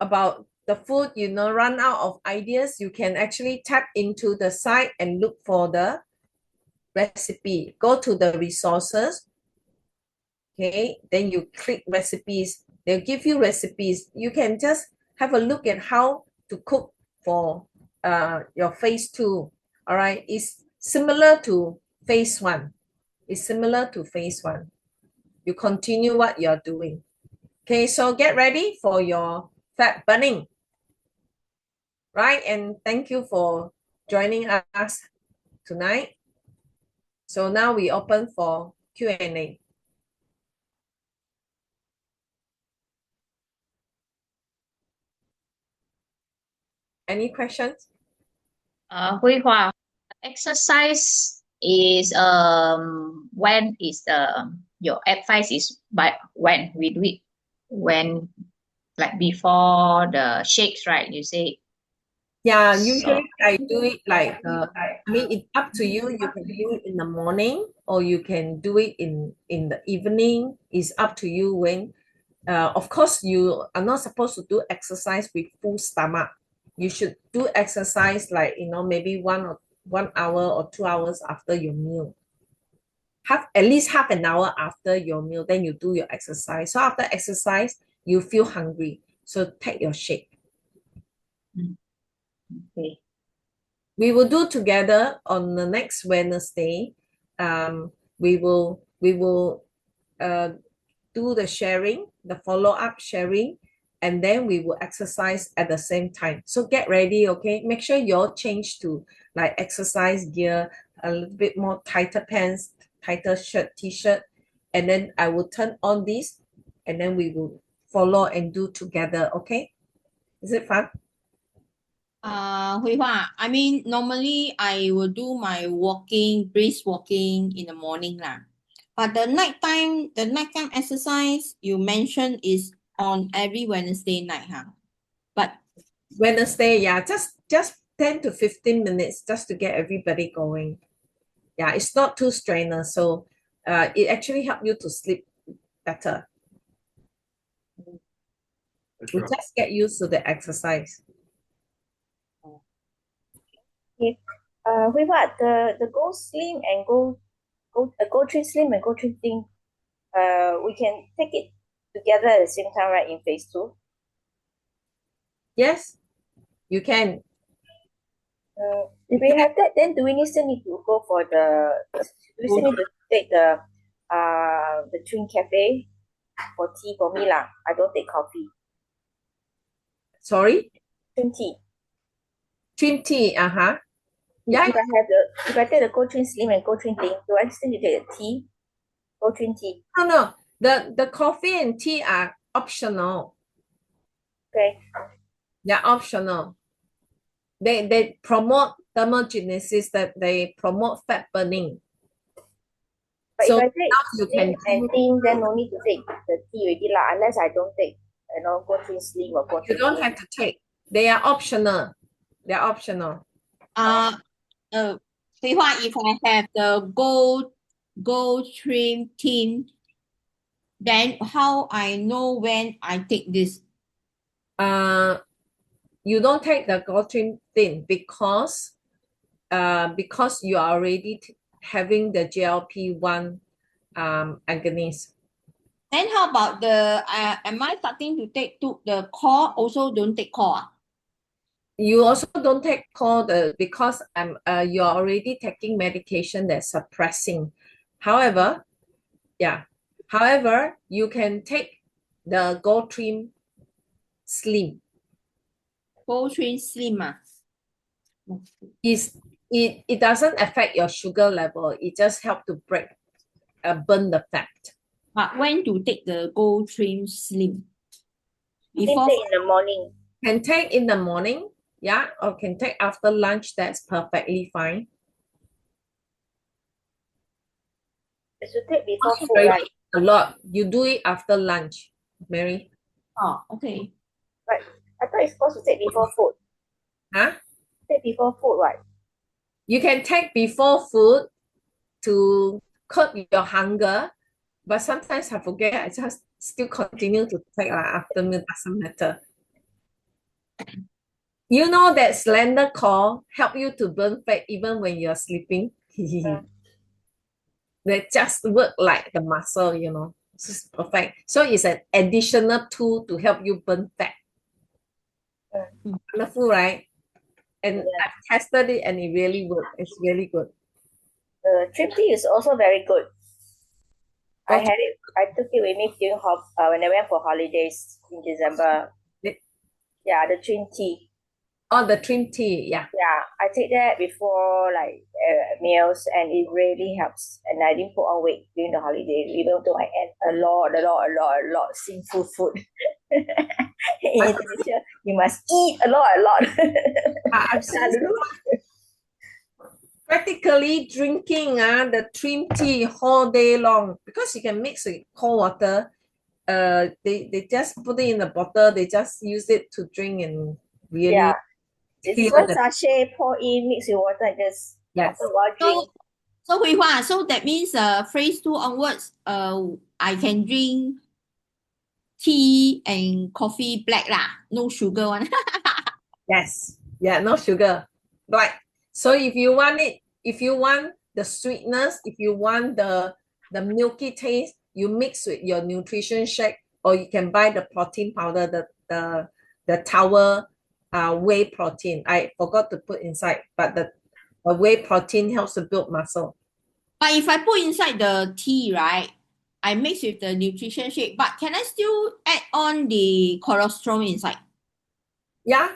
about the food, run out of ideas, you can actually tap into the site and look for the recipe. Go to the resources. Okay, then you click recipes. They'll give you recipes. You can just have a look at how to cook for your phase 2. All right, it's similar to phase 1. It's similar to phase 1. You continue what you're doing. Okay, so get ready for your fat burning. Right, and thank you for joining us tonight. So now we open for Q&A. Any questions? Hui Hua, exercise is when is your advice is by when we do it, when like before the shakes, right? You say. Yeah, So usually I do it like, it's up to you. You can do it in the morning or you can do it in the evening. It's up to you when. Of course, you are not supposed to do exercise with full stomach. You should do exercise like, maybe 1 hour or 2 hours after your meal. At least half an hour after your meal, then you do your exercise. So after exercise, you feel hungry. So take your shake. okay. We will do together on the next Wednesday. We will do the sharing, the follow-up sharing, and then we will exercise at the same time. So get ready, okay? Make sure you'll change to like exercise gear, a little bit more tighter pants, tighter shirt, t-shirt, and then I will turn on this, and then we will follow and do together, okay? Is it fun? Hui Hua, I mean, normally I will do my walking, brisk walking in the morning lah. But the nighttime exercise you mentioned is on every Wednesday night, huh? But Wednesday, yeah, just 10 to 15 minutes just to get everybody going. Yeah, it's not too strenuous, so it actually helps you to sleep better. We just get used to the exercise. Okay. With what the Go Slim and GoTrim Slim and GoTrim Thin, we can take it together at the same time, right? In phase 2. Yes, you can. If we have that, then do we still need to go for the? Do we still need to take the Twin Cafe for tea for me lah? I don't take coffee. Sorry, Twin tea. Trim tea. Yeah, If I take the GoTrim Slim and GoTrim Thin, do I still need to take the tea? GoTrim tea. no. The coffee and tea are optional. Okay. They're optional. They promote thermogenesis, that they promote fat burning. But So if I take now you Slim can and Thin, then no need to take the tea already lah, unless I don't take, GoTrim Slim or GoTrim you don't Thin. have to take. They are optional. They're optional. Hui Hua, if I have the gold trim tin, then how I know when I take this? You don't take the GoTrim Thin because you are already having the GLP-1 agonist. Then how about am I starting to take the core? Also don't take core? You also don't take cold because you're already taking medication that's suppressing. However, yeah. However, you can take the GoTrim Slim. GoTrim Slim. It doesn't affect your sugar level. It just helps to burn the fat. But when to take the GoTrim Slim? Same Before day in the morning. Can take in the morning, yeah, or can take after lunch. That's perfectly fine. It should take before food, Very right? A lot. You do it after lunch, Mary. Oh, okay. Right. I thought it's supposed to take before food. Huh? Take before food, right? You can take before food to curb your hunger, but sometimes I forget. I just still continue to take after meal. Doesn't matter. You know that slender core help you to burn fat even when you're sleeping. They just work like the muscle, you know. It's perfect. So it's an additional tool to help you burn fat. Wonderful, right? And I've tested it and it really works. It's really good. The trim tea is also very good. I had it. I took it with me during when I went for holidays in December. Yeah, the trim tea. Oh, the trim tea, yeah. Yeah, I take that before like meals, and it really helps. And I didn't put on weight during the holiday, even though I ate a lot sinful food. In Indonesia, you must eat a lot. I've seen practically drinking the trim tea all day long because you can mix with cold water. They just put it in a bottle. They just use it to drink and really. Yeah, it's one sachet, pour in, mix with water, and just Yes. after a while drink. So Hui Hua, so that means phase 2 onwards, I can drink tea and coffee black lah, no sugar one. Yes. Yeah, no sugar. Black. So if you want the sweetness, if you want the milky taste, you mix with your nutrition shake, or you can buy the protein powder, the tower whey protein. I forgot to put inside, but the whey protein helps to build muscle. But if I put inside the tea, right, I mix with the nutrition shake, but can I still add on the cholesterol inside? Yeah,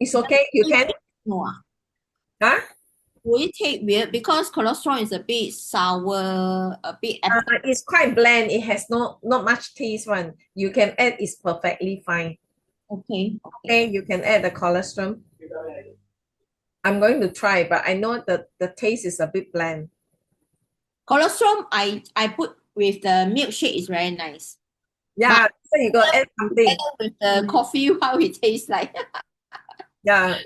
it's okay. You can. No. Huh? Will it take weird because cholesterol is a bit sour, a bit it's quite bland. It has not much taste one. You can add, it's perfectly fine. Okay. Okay, you can add the cholesterol. I'm going to try, but I know that the taste is a bit bland. Cholesterol, I put with the milkshake is very nice. Yeah, so you got to add something. With the coffee, how it tastes like. Yeah,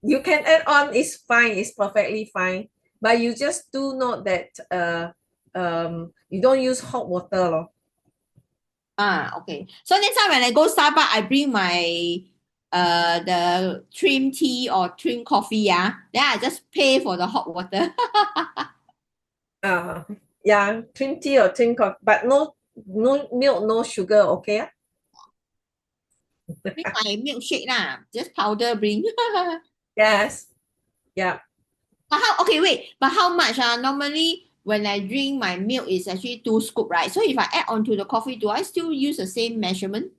you can add on. It's fine. It's perfectly fine. But you just do note that you don't use hot water, lor. Okay. So next time when I go Starbucks, I bring my the trim tea or trim coffee, yeah. Then I just pay for the hot water. Yeah, trim tea or trim coffee, but no milk, no sugar, okay? Bring my milkshake lah. Just powder bring. Yes. Yeah. But how much? Normally when I drink my milk is actually 2 scoop, right? So if I add onto the coffee, do I still use the same measurement?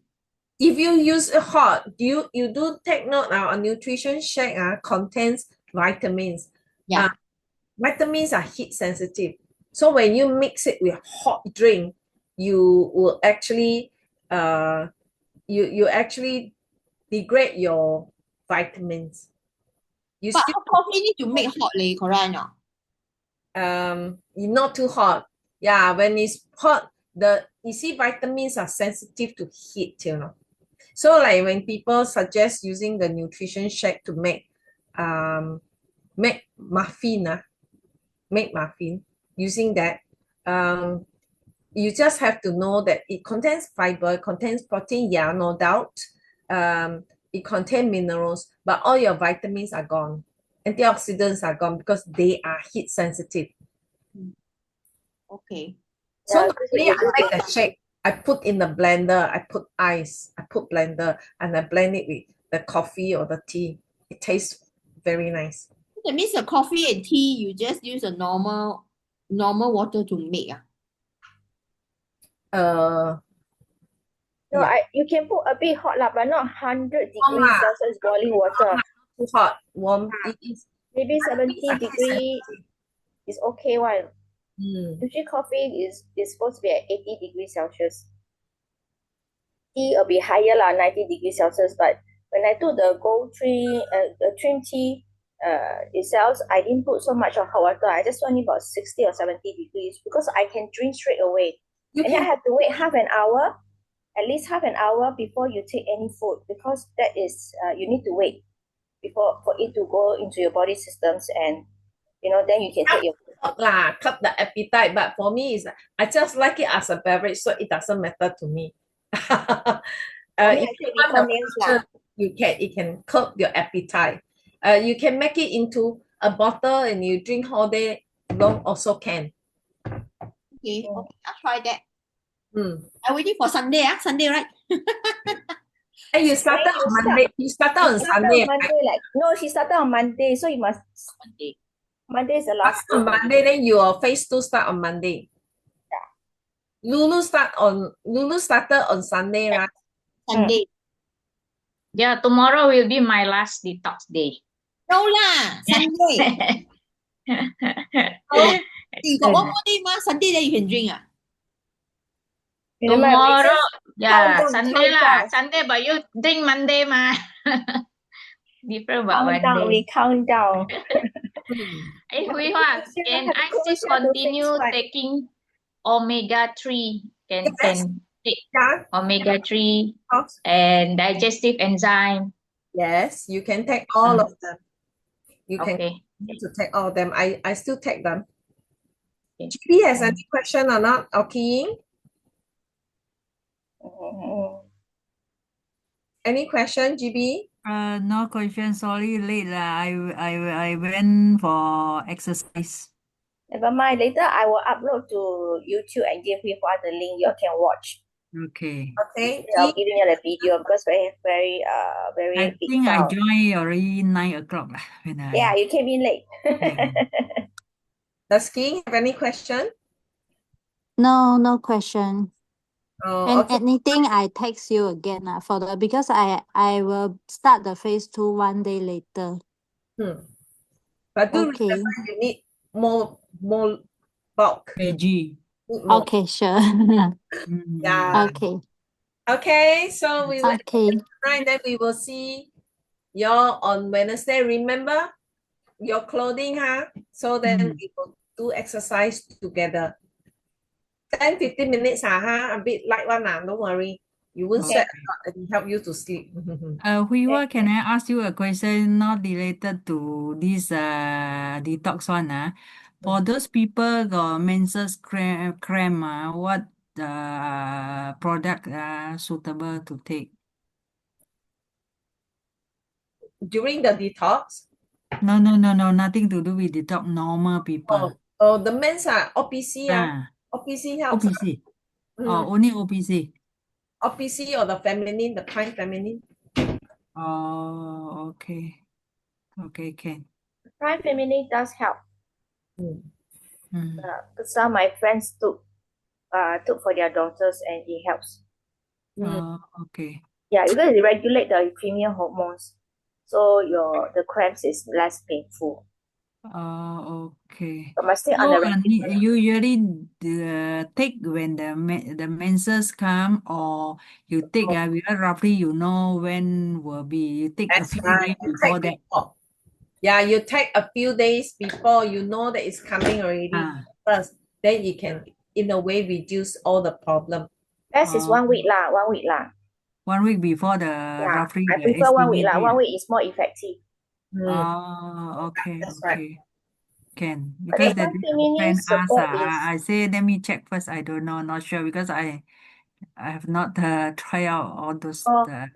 If you use a hot, you do take note a nutrition shake contains vitamins. Yeah. Vitamins are heat sensitive. So when you mix it with hot drink, you will actually you actually degrade your vitamins. But coffee need to make hot, correct? No? Not too hot. Yeah, when it's hot, you see vitamins are sensitive to heat, you know. So like when people suggest using the nutrition shake to make muffin, make muffin using that, you just have to know that it contains fiber, it contains protein, yeah, no doubt. It contains minerals, but all your vitamins are gone. Antioxidants are gone because they are heat sensitive. Okay. So normally I make a shake. I put in the blender, I put ice, I put blender, and I blend it with the coffee or the tea. It tastes very nice. That means the coffee and tea, you just use a normal water to make. Uh, No, yeah. you can put a bit hot lah, but not 100 Warm degrees lah. Celsius boiling water. Too hot, warm. It is. Maybe 70 degree is okay one. Usually coffee is supposed to be at 80 degrees Celsius. Tea will be higher lah, 90 degrees Celsius. But when I took the GoTrim, the trim tea itself, I didn't put so much of hot water. I just only about 60 or 70 degrees because I can drink straight away. And then I have to wait half an hour, at least half an hour before you take any food, because that is you need to wait for it to go into your body systems, and then you can take your Cut the appetite. But for me, I just like it as a beverage, so it doesn't matter to me. If you want the culture, it can curb your appetite. You can make it into a bottle and you drink all day long also can. Okay, I'll try that. I'm waiting for Sunday, Sunday, right? And you started on Monday. You started on Sunday. No, she started on Monday, so you must. Monday is the last day. On Monday, then your phase 2 start on Monday. Yeah. Lulu started on Sunday, right? Sunday. Yeah, tomorrow will be my last detox day. No lah, Sunday. You got one more day, Sunday then you can drink. Tomorrow, Sunday lah. Sunday, but you drink Monday, ma. Different about Monday. We count down. Hey, Hui Hua, can I still continue taking omega-3? Can take omega-3 and digestive enzyme? Yes, you can take all of them. You can to take all of them. I still take them. GB has any question or not? Okay. Any question, GB? No question. Sorry, late lah. I went for exercise. Never mind. Later I will upload to YouTube and give you the link. You can watch. Okay. Okay. I'll give you the video because very I big think file. I joined already 9 o'clock lah. Yeah, you came in late. Does King have any question? No question. Oh, And anything I text you again because I will start the phase 2 one day later. But do remember you need more bulk. Veggie. Okay, sure. Yeah. Okay. Okay, so we will right, then we will see you on Wednesday. Remember your clothing, so then we will do exercise together. 10-15 minutes, a bit light one, don't worry. You won't sweat a lot and it help you to sleep. Hui Hua, can I ask you a question not related to this detox one? For those people got menses cramp, what product suitable to take? During the detox? No, nothing to do with detox, normal people. Oh, the men's OPC, OPC helps. OPC. Only OPC. OPC or the feminine, the prime feminine. Oh, okay. Okay, can. Prime feminine does help. Some of my friends took for their daughters and it helps. Okay. Yeah, because it regulates the female hormones, so the cramps is less painful. Okay. But must stay on the usually take when the menses come, or you take roughly you know when will be. You take a few days before that. Yeah, you take a few days before you know that it's coming already. First, then you can in a way reduce all the problem. Best is 1 week lah. 1 week lah. 1 week before the roughly. I prefer 1 week lah. 1 week is more effective. Okay. That's okay. Can because the friend asked, I say let me check first. I don't know, not sure because I have not tried out all those.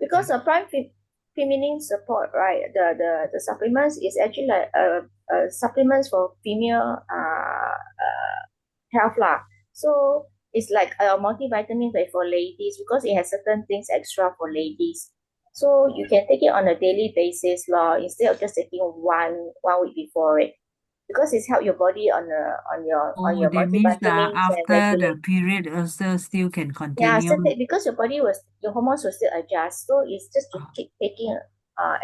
Because the prime feminine support, right? The supplements is actually like supplements for female health lah. So it's like a multivitamin for ladies because it has certain things extra for ladies. So you can take it on a daily basis, instead of just taking one week before it, because it's help your body on Oh, your that means multivitamins and after the regulate. period also still can Yeah, continue. still take because your hormones will still adjust. So it's just to Oh, keep taking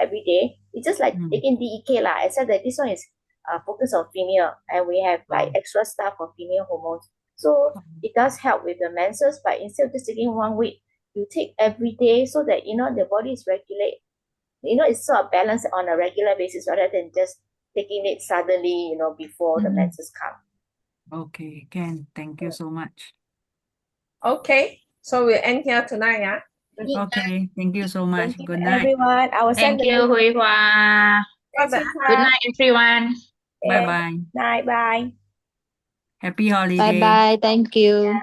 every day. It's just like mm. taking DEK lah, except that this one is focused on female, and we have like Oh, extra stuff for female hormones. So it does help with the menses, but instead of just taking one week, you take every day so that the body is regulate. It's sort of balanced on a regular basis rather than just taking it suddenly, before the mm. menses come. Okay, Ken, thank you so much. Okay, so we'll end here tonight, yeah? Okay, thank you so much. Thank you, Good night. everyone. I will send Thank the you, link. Hui Hua. Thanks, Bye-bye. Good Rita. night, everyone. Bye-bye. Night, bye. Happy Bye holiday. bye. Thank you.